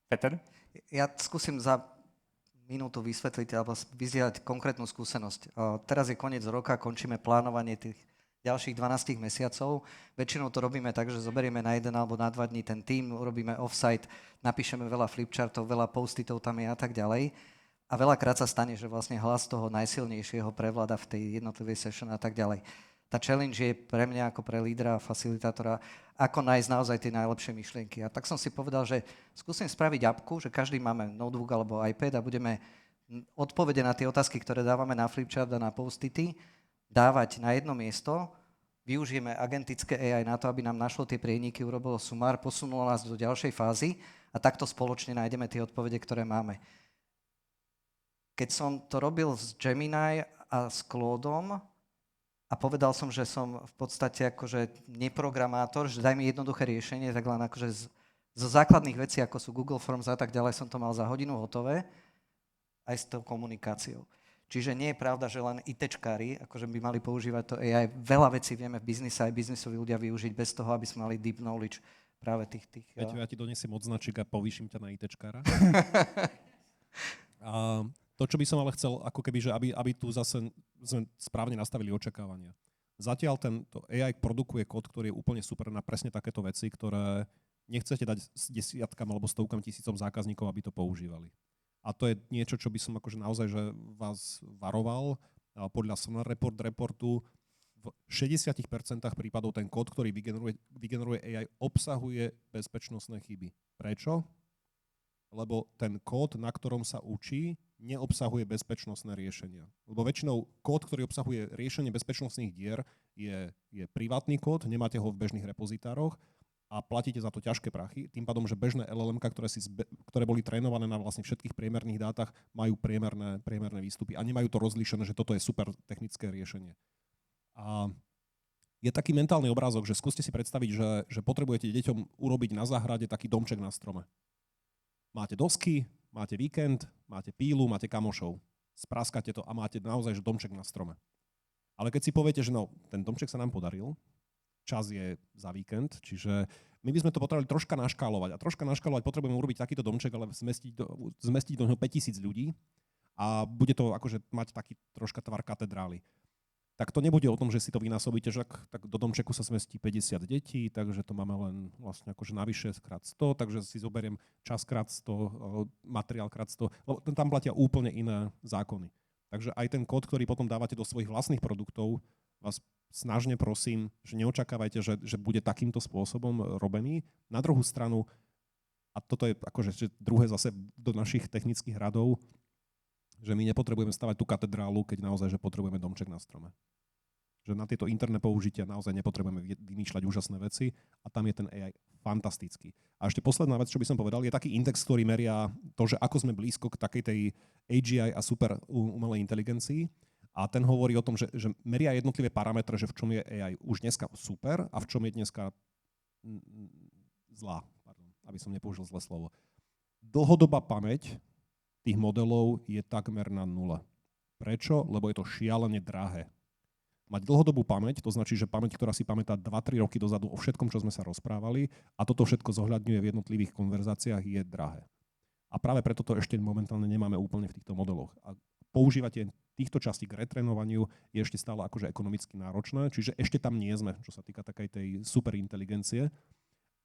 Peter? Ja skúsim za minútu vysvetliť alebo vyzdieľať konkrétnu skúsenosť. Teraz je koniec roka, končíme plánovanie tých ďalších 12 mesiacov. Väčšinou to robíme tak, že zoberieme na 1 alebo na 2 dní ten tím, urobíme offsite, napíšeme veľa flipchartov, veľa post-itov tam je a tak ďalej. A veľakrát sa stane, že vlastne hlas toho najsilnejšieho prevláda v tej jednotlivej session a tak ďalej. Tá challenge je pre mňa ako pre lídra a facilitátora, ako nájsť naozaj tie najlepšie myšlienky. A tak som si povedal, že skúsim spraviť appku, že každý máme notebook alebo iPad a budeme odpovede na tie otázky, ktoré dávame na flipchart a na post-ity, dávať na jedno miesto, využijeme agentické AI na to, aby nám našlo tie prieniky, urobilo sumár, posunulo nás do ďalšej fázy a takto spoločne nájdeme tie odpovede, ktoré máme. Keď som to robil s Gemini a s Claudom, a povedal som, že som v podstate akože neprogramátor, že daj mi jednoduché riešenie, tak len akože zo základných vecí, ako sú Google Forms a tak ďalej, som to mal za hodinu hotové, aj s tou komunikáciou. Čiže nie je pravda, že len ITčkári akože by mali používať to AI. Veľa vecí vieme v biznise, aj biznisoví ľudia využiť bez toho, aby sme mali deep knowledge práve tých... Peťo, ja ti donesiem odznačík a povýšim ťa na ITčkára. A to, čo by som ale chcel, ako keby, že aby tu zase sme správne nastavili očakávania. Zatiaľ tento AI produkuje kód, ktorý je úplne super na presne takéto veci, ktoré nechcete dať desiatkam alebo stovkam tisícom zákazníkov, aby to používali. A to je niečo, čo by som akože naozaj že vás varoval. Podľa Sonar reportu v 60% prípadov ten kód, ktorý vygeneruje AI, obsahuje bezpečnostné chyby. Prečo? Lebo ten kód, na ktorom sa učí, neobsahuje bezpečnostné riešenia. Lebo väčšinou kód, ktorý obsahuje riešenie bezpečnostných dier, je privátny kód, nemáte ho v bežných repozitároch a platíte za to ťažké prachy, tým pádom, že bežné LLM-ka, ktoré boli trénované na vlastne všetkých priemerných dátach, majú priemerné výstupy a nemajú to rozlíšené, že toto je super technické riešenie. A je taký mentálny obrázok, že skúste si predstaviť, že potrebujete deťom urobiť na záhrade taký domček na strome. Máte dosky, máte víkend, máte pílu, máte kamošov. Spráskate to a máte naozaj že domček na strome. Ale keď si poviete, že no, ten domček sa nám podaril, čas je za víkend, čiže my by sme to potrebovali troška naškálovať. A troška naškálovať potrebujeme urobiť takýto domček, ale zmestiť do neho 5000 ľudí a bude to akože mať taký troška tvar katedrály. Tak to nebude o tom, že si to vynásobíte, že tak do domčeku sa zmestí 50 detí, takže to máme len vlastne akože navyše krát 100, takže si zoberiem čas krát 100, materiál krát 100, lebo tam platia úplne iné zákony. Takže aj ten kód, ktorý potom dávate do svojich vlastných produktov, vás snažne prosím, že neočakávajte, že bude takýmto spôsobom robený. Na druhú stranu, a toto je akože že druhé zase do našich technických radov, že my nepotrebujeme stavať tú katedrálu, keď naozaj že potrebujeme domček na strome. Že na tieto interné použitia naozaj nepotrebujeme vymýšľať úžasné veci a tam je ten AI fantastický. A ešte posledná vec, čo by som povedal, je taký index, ktorý meria to, že ako sme blízko k takej tej AGI a super umelej inteligencii. A ten hovorí o tom, že meria jednotlivé parametre, že v čom je AI už dneska super a v čom je dneska zlá. Pardon, aby som nepoužil zlé slovo. Dlhodobá pamäť tých modelov je takmer na 0. Prečo? Lebo je to šialene drahé. Mať dlhodobú pamäť, to značí, že pamäť, ktorá si pamätá 2-3 roky dozadu o všetkom, čo sme sa rozprávali a toto všetko zohľadňuje v jednotlivých konverzáciách, je drahé. A práve preto to ešte momentálne nemáme úplne v týchto modeloch. A používate týchto častí k retrénovaniu je ešte stále akože ekonomicky náročné, čiže ešte tam nie sme, čo sa týka takej tej superinteligencie,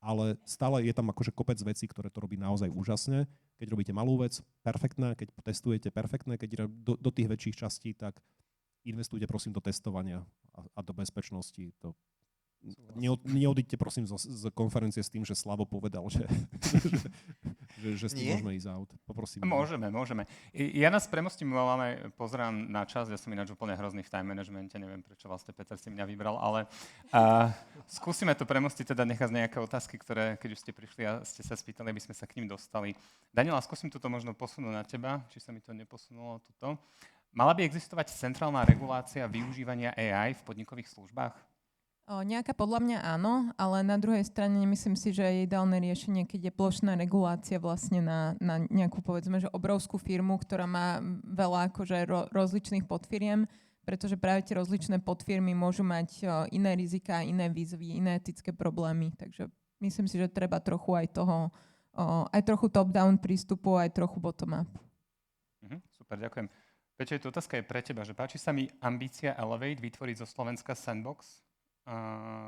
ale stále je tam akože kopec vecí, ktoré to robí naozaj úžasne. Keď robíte malú vec, perfektné, keď testujete, perfektné, keď do tých väčších častí, tak investujte prosím do testovania a do bezpečnosti. Neodíďte prosím z konferencie s tým, že Slavo povedal, že s tým môžeme ísť out. Poprosím. Môžeme. Ja nás premostím, ale pozerám na čas, ja som ináč úplne hrozný v time managemente, neviem prečo vlastne Peter si mňa vybral, ale skúsime to premostiť, teda nechať nejaké otázky, ktoré keď už ste prišli a ste sa spýtali, aby sme sa k ním dostali. Daniela, skúsim toto možno posunúť na teba, či sa mi to neposunulo tuto. Mala by existovať centrálna regulácia využívania AI v podnikových službách? Nejaká podľa mňa áno, ale na druhej strane myslím si, že je ideálne riešenie, keď je plošná regulácia vlastne na nejakú, povedzme, že obrovskú firmu, ktorá má veľa akože rozličných podfiriem, pretože práve tie rozličné podfirmy môžu mať iné rizika, iné výzvy, iné etické problémy. Takže myslím si, že treba trochu aj toho, aj trochu top-down prístupu, aj trochu bottom-up. Super, ďakujem. Peťo, tu otázka je pre teba, že páči sa mi ambícia Elevate vytvoriť zo Slovenska sandbox,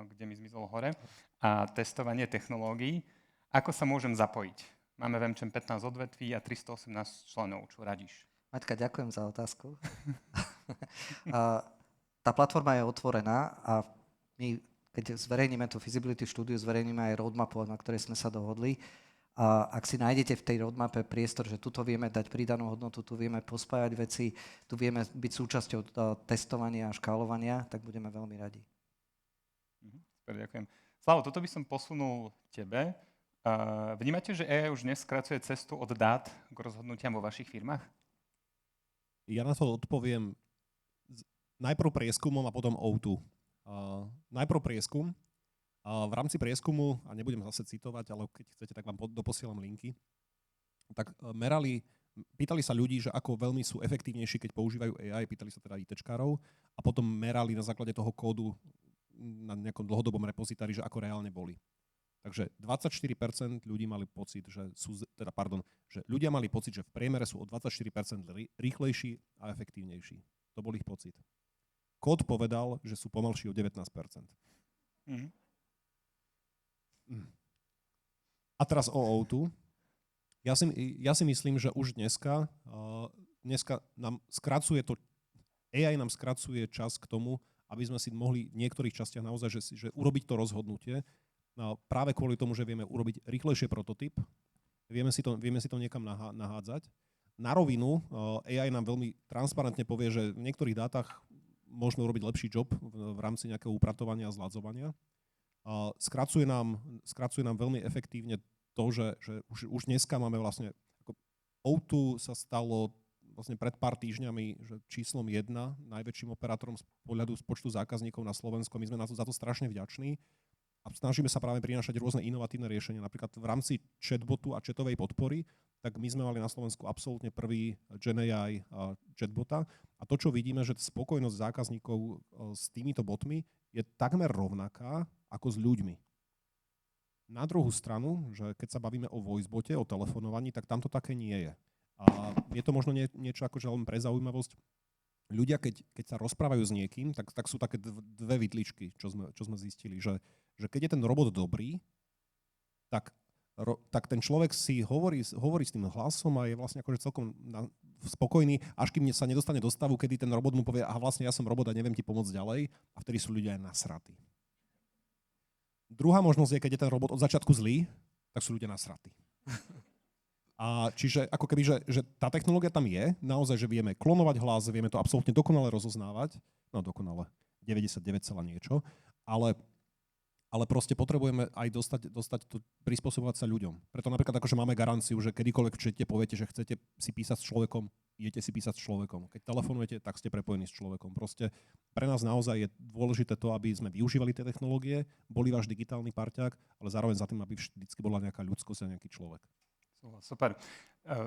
kde mi zmizol hore, a testovanie technológií. Ako sa môžem zapojiť? Máme v MČM 15 odvetví a 318 členov. Čo radíš? Maťka, ďakujem za otázku. Tá platforma je otvorená a my, keď zverejníme tú feasibility štúdiu, zverejníme aj roadmapu, na ktorej sme sa dohodli. A ak si nájdete v tej roadmape priestor, že tuto vieme dať pridanú hodnotu, tu vieme pospájať veci, tu vieme byť súčasťou testovania a škálovania, tak budeme veľmi radi. Super, ďakujem. Slavo, toto by som posunul tebe. Vnímate, že AI už dnes skracuje cestu od dát k rozhodnutiam vo vašich firmách? Ja na to odpoviem najprv prieskumom a potom O2. Najprv prieskum. V rámci prieskumu, a nebudem zase citovať, ale keď chcete, tak vám doposielam linky, tak pýtali sa ľudí, že ako veľmi sú efektívnejší, keď používajú AI, pýtali sa teda ITčkárov a potom merali na základe toho kódu na nejakom dlhodobom repozitári, že ako reálne boli. Takže 24% ľudí mali pocit, že ľudia mali pocit, že v priemere sú o 24% rýchlejší a efektívnejší. To bol ich pocit. Kód povedal, že sú pomalší o 19%. A teraz o O2. Ja si myslím, že už dneska nám skracuje to, AI nám skracuje čas k tomu, aby sme si mohli v niektorých častiach naozaj, že urobiť to rozhodnutie, práve kvôli tomu, že vieme urobiť rýchlejšie prototyp, vieme si to niekam nahádzať. Na rovinu AI nám veľmi transparentne povie, že v niektorých dátach môžeme urobiť lepší job v rámci nejakého upratovania a zladzovania. Skracuje nám veľmi efektívne to, že už dneska máme vlastne, ako O2 sa stalo vlastne pred pár týždňami, že číslom 1, najväčším operátorom z pohľadu z počtu zákazníkov na Slovensku. My sme za to strašne vďační a snažíme sa práve prinášať rôzne inovatívne riešenia. Napríklad v rámci chatbotu a chatovej podpory, tak my sme mali na Slovensku absolútne prvý GenAI chatbota a to, čo vidíme, že spokojnosť zákazníkov s týmito botmi je takmer rovnaká ako s ľuďmi. Na druhú stranu, že keď sa bavíme o voicebote, o telefonovaní, tak tam to také nie je. A je to možno niečo akože len pre zaujímavosť. Ľudia, keď sa rozprávajú s niekým, tak sú také dve vidličky, čo sme zistili, že keď je ten robot dobrý, tak ten človek si hovorí s tým hlasom a je vlastne akože celkom spokojný, až kým sa nedostane do stavu, kedy ten robot mu povie, aha, vlastne ja som robot a neviem ti pomôcť ďalej, a vtedy sú ľudia aj nasratí. Druhá možnosť je, keď je ten robot od začiatku zlý, tak sú ľudia nasratí. A čiže ako keby, že tá technológia tam je, naozaj, že vieme klonovať hlas, vieme to absolútne dokonale rozoznávať, no dokonale, 99, niečo, ale proste potrebujeme aj dostať to, prispôsobovať sa ľuďom. Preto napríklad akože máme garanciu, že kedykoľvek v čete poviete, že chcete si písať s človekom, idete si písať s človekom. Keď telefonujete, tak ste prepojení s človekom. Proste pre nás naozaj je dôležité to, aby sme využívali tie technológie, boli váš digitálny parťák, ale zároveň za tým, aby vždycky bola nejaká ľudskosť a nejaký človek. Super.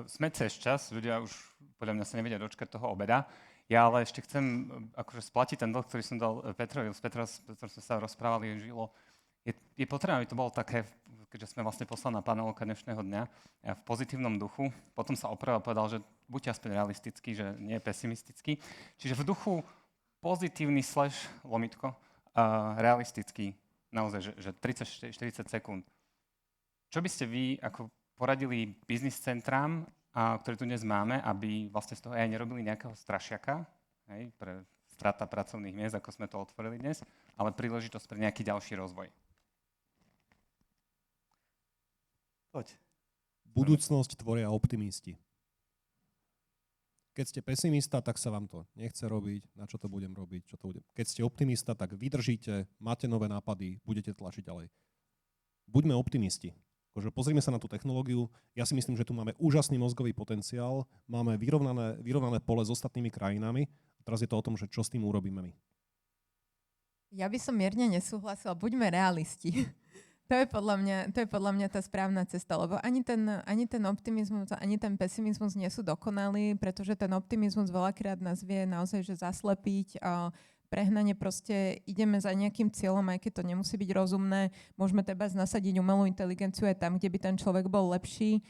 Sme cez čas, ľudia už podľa mňa sa nevedia dočkať toho obeda. Ja ale ešte chcem akože splatiť ten dlh, ktorý som dal Petrovi. S Petrom sme sa rozprávali, Žilo. Je potrebné, aby to bolo také, keďže sme vlastne posledná panelovka dnešného dňa, v pozitívnom duchu. Potom sa opravil a povedal, že buďte aspoň realistický, že nie pesimistický. Čiže v duchu pozitívny / lomitko, realistický, naozaj, že 30-40 sekúnd. Čo by ste vy ako poradili biznis centrám, ktoré tu dnes máme, aby vlastne z toho aj nerobili nejakého strašiaka, hej, pre strata pracovných miest, ako sme to otvorili dnes, ale príležitosť pre nejaký ďalší rozvoj? Poď. Budúcnosť tvoria optimisti. Keď ste pesimista, tak sa vám to nechce robiť, na čo to budem robiť, čo to budem. Keď ste optimista, tak vydržíte, máte nové nápady, budete tlačiť ďalej. Buďme optimisti. Akože pozrime sa na tú technológiu. Ja si myslím, že tu máme úžasný mozgový potenciál, máme vyrovnané pole s ostatnými krajinami. A teraz je to o tom, že čo s tým urobíme my. Ja by som mierne nesúhlasila. Buďme realisti. To je podľa mňa tá správna cesta, lebo ani ten optimizmus, ani ten pesimizmus nie sú dokonalí, pretože ten optimizmus veľakrát nás vie naozaj že zaslepiť a prehnane proste ideme za nejakým cieľom, aj keď to nemusí byť rozumné. Môžeme teda nasadiť umelú inteligenciu aj tam, kde by ten človek bol lepší.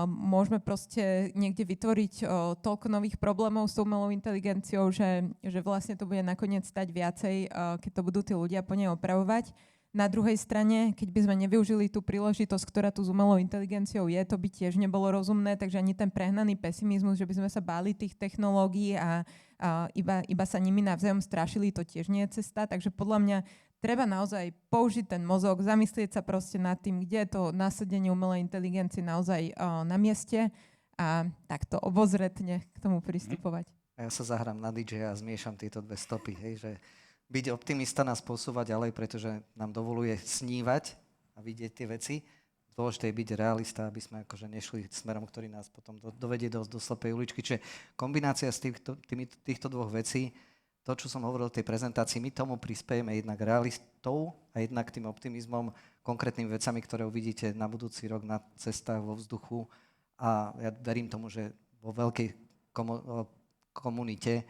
Môžeme proste niekde vytvoriť toľko nových problémov s umelou inteligenciou, že vlastne to bude nakoniec stať viacej, keď to budú tí ľudia po nej opravovať. Na druhej strane, keď by sme nevyužili tú príležitosť, ktorá tu s umelou inteligenciou je, to by tiež nebolo rozumné, takže ani ten prehnaný pesimizmus, že by sme sa báli tých technológií a iba sa nimi navzájom strašili, to tiež nie je cesta. Takže podľa mňa treba naozaj použiť ten mozog, zamyslieť sa proste nad tým, kde je to nasadenie umelej inteligencie naozaj na mieste a takto obozretne k tomu pristupovať. A ja sa zahrám na DJ a zmiešam tieto dve stopy, hej, že byť optimista nás posúva ďalej, pretože nám dovoluje snívať a vidieť tie veci. Dôležité je byť realista, aby sme akože nešli smerom, ktorý nás potom dovedie do slepej uličky. Čiže kombinácia z týchto dvoch vecí, to, čo som hovoril v tej prezentácii, my tomu prispiejeme jednak realistou a jednak tým optimizmom, konkrétnymi vecami, ktoré uvidíte na budúci rok na cestách, vo vzduchu. A ja verím tomu, že vo veľkej komunite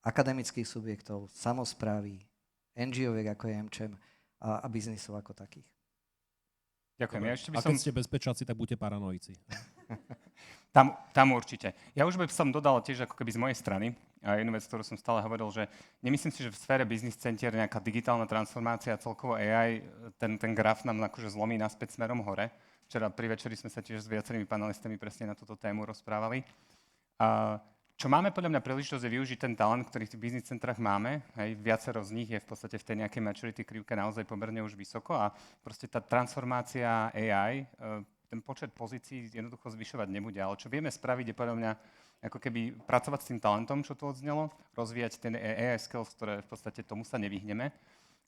akademických subjektov, samosprávy, NGO-viek ako je MČM a biznisov ako takých. Ďakujem. Ja ešte by keď ste bezpečáci, tak buďte paranoici. Tam určite. Ja už by som dodal tiež ako keby z mojej strany jednu vec, ktorú som stále hovoril, že nemyslím si, že v sfére biznis centier nejaká digitálna transformácia a celkovo AI, ten graf nám akože zlomí naspäť smerom hore. Včera pri večeri sme sa tiež s viacerými panelistami presne na túto tému rozprávali. Čo máme podľa mňa príležitosť je využiť ten talent, ktorý v tých biznis centrách máme. Hej, viacero z nich je v podstate v tej nejakej maturity krivke naozaj pomerne už vysoko a proste tá transformácia AI, ten počet pozícií jednoducho zvyšovať nebude. Ale čo vieme spraviť je podľa mňa ako keby pracovať s tým talentom, čo tu odznelo, rozvíjať ten AI skills, ktoré v podstate tomu sa nevyhneme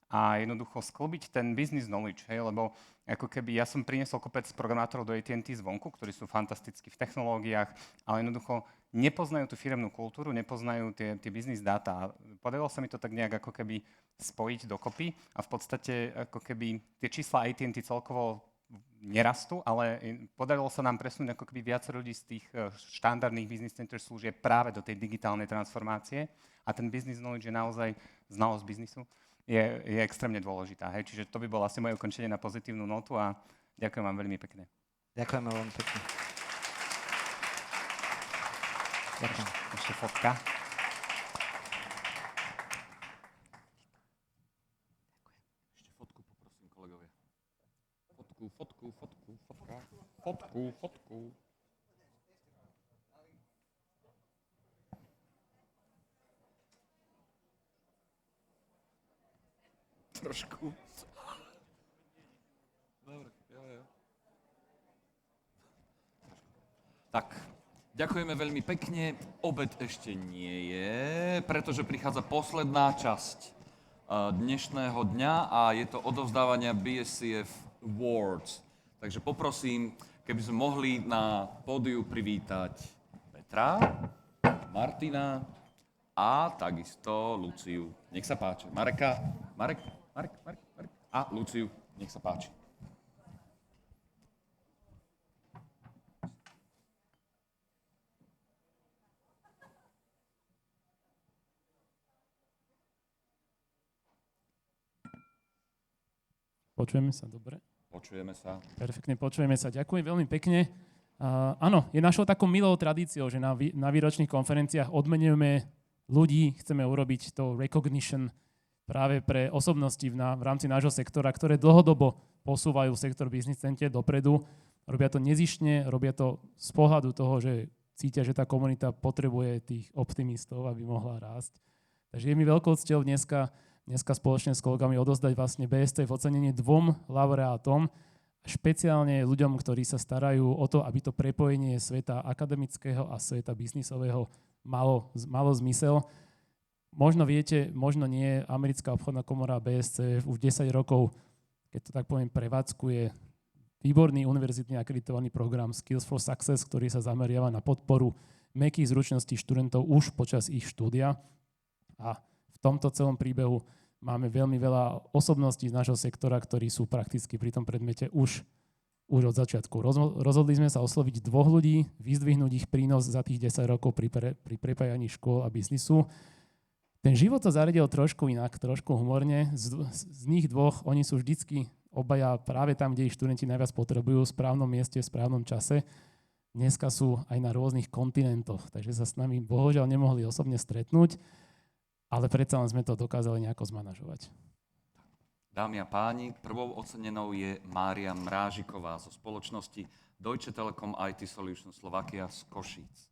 a jednoducho sklbiť ten business knowledge, hej, lebo ako keby ja som priniesol kopec programátorov do AT&T zvonku, ktorí sú fantastickí v technológiách, ale jednoducho nepoznajú tú firemnú kultúru, nepoznajú tie business data. Podarilo sa mi to tak nejak ako keby spojiť dokopy a v podstate ako keby tie čísla AT&T celkovo nerastú, ale podarilo sa nám presunúť ako keby viac ľudí z tých štandardných business center služieb práve do tej digitálnej transformácie a ten business knowledge je naozaj znalosť biznisu. Je extrémne dôležitá. Hej? Čiže to by bolo asi moje ukončenie na pozitívnu notu a ďakujem vám veľmi pekne. Ďakujeme veľmi pekne. Ďakujem. Ešte fotka. Ešte fotku poprosím, kolegovia. Fotku. Trošku. Dobre, jo. Tak, ďakujeme veľmi pekne. Obed ešte nie je, pretože prichádza posledná časť dnešného dňa a je to odovzdávania BSCF Awards. Takže poprosím, keby sme mohli na pódiu privítať Petra, Martina a takisto Luciu. Nech sa páči. Marek a Luciu. Nech sa páči. Počujeme sa, dobre? Počujeme sa. Perfektne, počujeme sa. Ďakujem veľmi pekne. Áno, je našou takou milou tradíciou, že na výročných konferenciách odmenujeme ľudí, chceme urobiť to recognition práve pre osobnosti v rámci nášho sektora, ktoré dlhodobo posúvajú sektor business center dopredu. Robia to nezištne, robia to z pohľadu toho, že cítia, že tá komunita potrebuje tých optimistov, aby mohla rásť. Takže je mi veľkou cťou dneska spoločne s kolegami odozdať vlastne BSCF ocenenie 2 laureátom, špeciálne ľuďom, ktorí sa starajú o to, aby to prepojenie sveta akademického a sveta biznisového malo zmysel. Možno viete, možno nie, Americká obchodná komora BSCF už 10 rokov, keď to tak poviem, prevádzkuje výborný univerzitný akreditovaný program Skills for Success, ktorý sa zameriava na podporu mäkkých zručností študentov už počas ich štúdia. A v tomto celom príbehu máme veľmi veľa osobností z nášho sektora, ktorí sú prakticky pri tom predmete už od začiatku. Rozhodli sme sa osloviť 2 ľudí, vyzdvihnúť ich prínos za tých 10 rokov pri prepájaní škôl a biznisu. Ten život sa zaradil trošku inak, trošku humorne. Z nich 2, oni sú vždycky obaja práve tam, kde ich študenti najviac potrebujú, v správnom mieste, v správnom čase. Dneska sú aj na rôznych kontinentoch, takže sa s nami bohužiaľ nemohli osobne stretnúť, ale predsa len sme to dokázali nejako zmanažovať. Dámy a páni, prvou ocenenou je Mária Mrážiková zo spoločnosti Deutsche Telekom IT Solutions Slovakia z Košíc.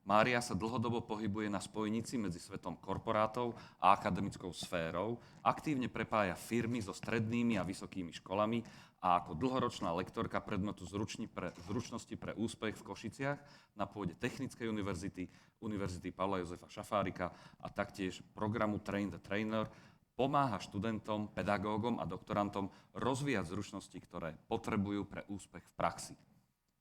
Mária sa dlhodobo pohybuje na spojnici medzi svetom korporátov a akademickou sférou, aktívne prepája firmy so strednými a vysokými školami a ako dlhoročná lektorka predmetu zručnosti pre úspech v Košiciach na pôde Technickej univerzity, Univerzity Pavla Jozefa Šafárika a taktiež programu Train the Trainer pomáha študentom, pedagógom a doktorantom rozvíjať zručnosti, ktoré potrebujú pre úspech v praxi.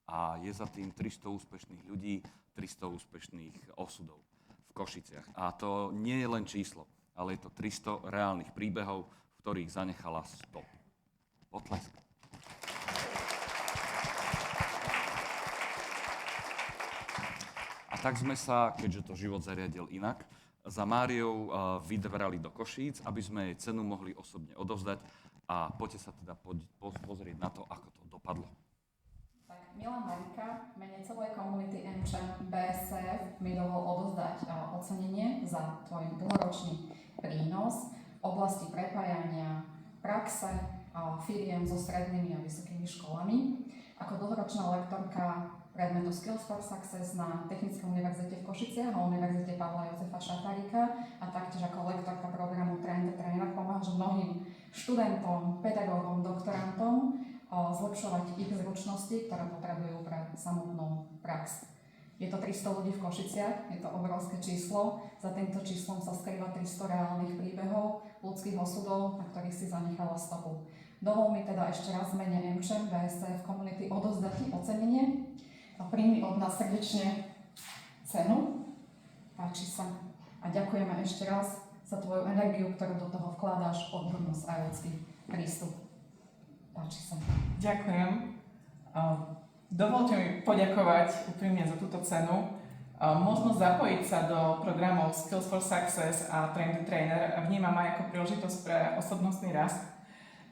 A je za tým 300 úspešných ľudí, 300 úspešných osudov v Košiciach. A to nie je len číslo, ale je to 300 reálnych príbehov, v ktorých zanechala stop. Potlesk. A tak sme sa, keďže to život zariadil inak, za Máriou vydrali do Košíc, aby sme jej cenu mohli osobne odovzdať. A poďte sa teda pozrieť na to, ako to dopadlo. Milá Marika, v mene celej komunity MČM BSCF mi dovol odozdať ocenenie za tvoj dlhoročný prínos v oblasti prepájania praxe firiem so strednými a vysokými školami. Ako dlhoročná lektorka predmetu Skills for Success na Technickej univerzite v Košiciach a Univerzite Pavla Jozefa Šafárika a taktiež ako lektorka programu Train the Trainer pomáhaš mnohým študentom, pedagógom, doktorantom zlepšovať ich zručnosti, ktoré potrebujú pre samotnú prax. Je to 300 ľudí v Košiciach, je to obrovské číslo. Za týmto číslom sa skrýva 300 reálnych príbehov, ľudských osudov, na ktorých si zanechala stopu. Dovol mi teda ešte raz v mene MČM, BSF Community odozdať ti ocenenie a príjmi od nás srdečne cenu. Páči sa. A ďakujeme ešte raz za tvoju energiu, ktorú do toho vkladáš, odbornosť a ľudský prístup. Páči sa. Ďakujem. Dovolte mi poďakovať úprimne za túto cenu. Možnosť zapojiť sa do programov Skills for Success a Train the Trainer vnímam aj ako príležitosť pre osobnostný rast.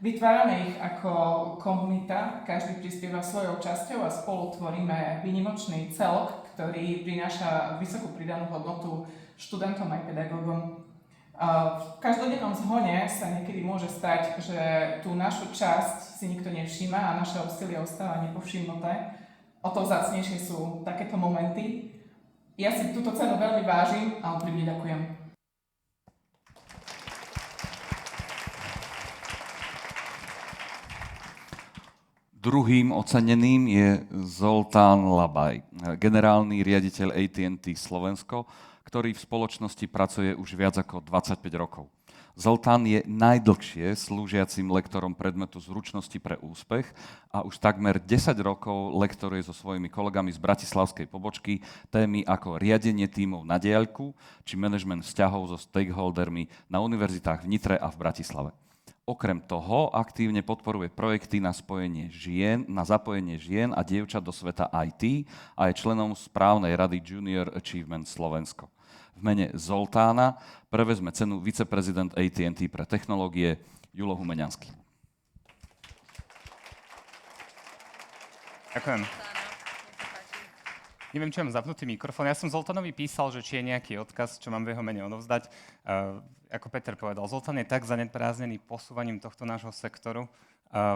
Vytvárame ich ako komunita, každý prispieva svojou časťou a spolu tvoríme výnimočný celok, ktorý prináša vysokú pridanú hodnotu študentom aj pedagógom. V každodennom zhone sa niekedy môže stať, že tú našu časť si nikto nevšíma a naše úsilie ostáva nepovšimnuté. O to vzácnejšie sú takéto momenty. Ja si túto cenu veľmi vážim a úprimne ďakujem. Druhým oceneným je Zoltán Labaj, generálny riaditeľ AT&T Slovensko, ktorý v spoločnosti pracuje už viac ako 25 rokov. Zoltán je najdlhšie slúžiacim lektorom predmetu Zručnosti pre úspech a už takmer 10 rokov lektoruje so svojimi kolegami z bratislavskej pobočky témy ako riadenie tímov na diaľku či manažment vzťahov so stakeholdermi na univerzitách v Nitre a v Bratislave. Okrem toho aktívne podporuje projekty na zapojenie žien a dievčat do sveta IT a je členom správnej rady Junior Achievement Slovensko. V mene Zoltána prevezme cenu viceprezident AT&T pre technológie Julo Humeňanský. Ďakujem. Neviem, či mám zapnutý mikrofón. Ja som Zoltánovi písal, že či je nejaký odkaz, čo mám v jeho mene odovzdať. Ako Peter povedal, Zoltán je tak zaneprázdnený posúvaním tohto nášho sektoru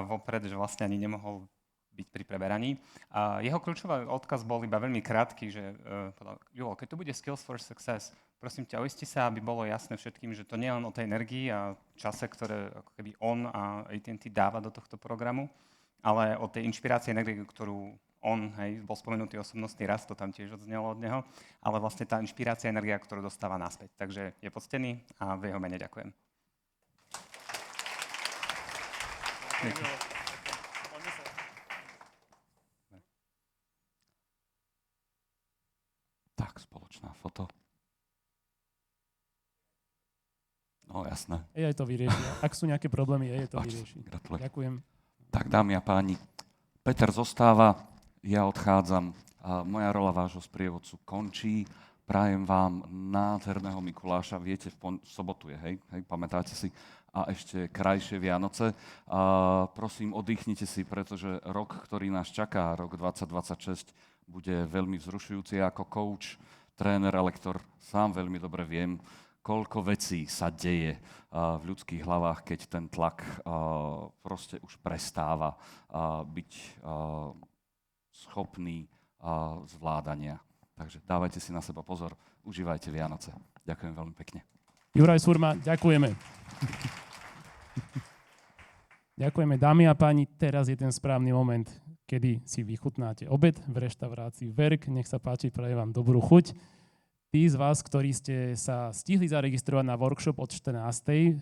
vopred, že vlastne ani nemohol byť pri preberaní. Jeho kľúčový odkaz bol iba veľmi krátky, že povedal, Julo, keď to bude Skills for Success, prosím ťa, uisti sa, aby bolo jasné všetkým, že to nie je len o tej energii a čase, ktoré ako keby on a AT&T dáva do tohto programu, ale o tej inšpirácii energie, ktorú on, bol spomenutý osobnostný rast, to tam tiež odznelo od neho, ale vlastne tá inšpirácia energia, ktorú dostáva naspäť. Takže je poctený a v jeho mene ďakujem. Tak, spoločná foto. No, jasné. AI to vyrieši. Ak sú nejaké problémy, AI to vyrieši. Gratulujem. Ďakujem. Tak, dámy a páni, Peter zostáva, ja odchádzam, moja rola vášho sprievodcu končí. Prajem vám nádherného Mikuláša, viete, v sobotu je, hej, pamätáte si, a ešte krajšie Vianoce. Prosím, oddychnite si, pretože rok, ktorý nás čaká, rok 2026, bude veľmi vzrušujúci. Ako coach, tréner a lektor sám veľmi dobre viem, koľko vecí sa deje v ľudských hlavách, keď ten tlak proste už prestáva byť schopný zvládania. Takže dávajte si na seba pozor, užívajte Vianoce. Ďakujem veľmi pekne. Juraj Surma, ďakujeme. Ďakujeme, dámy a páni. Teraz je ten správny moment, kedy si vychutnáte obed v reštaurácii Verk. Nech sa páči, prajem vám dobrú chuť. Tí z vás, ktorí ste sa stihli zaregistrovať na workshop od 14:00,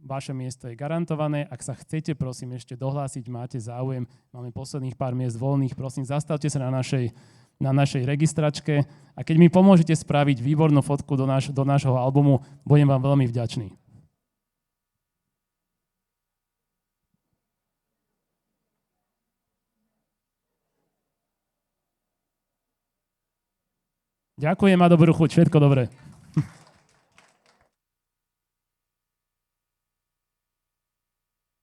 vaše miesto je garantované. Ak sa chcete, prosím, ešte dohlásiť, máte záujem, máme posledných pár miest voľných, prosím, zastavte sa na našej registračke a keď mi pomôžete spraviť výbornú fotku do nášho albumu, budem vám veľmi vďačný. Ďakujem a dobrú chuť, všetko dobré.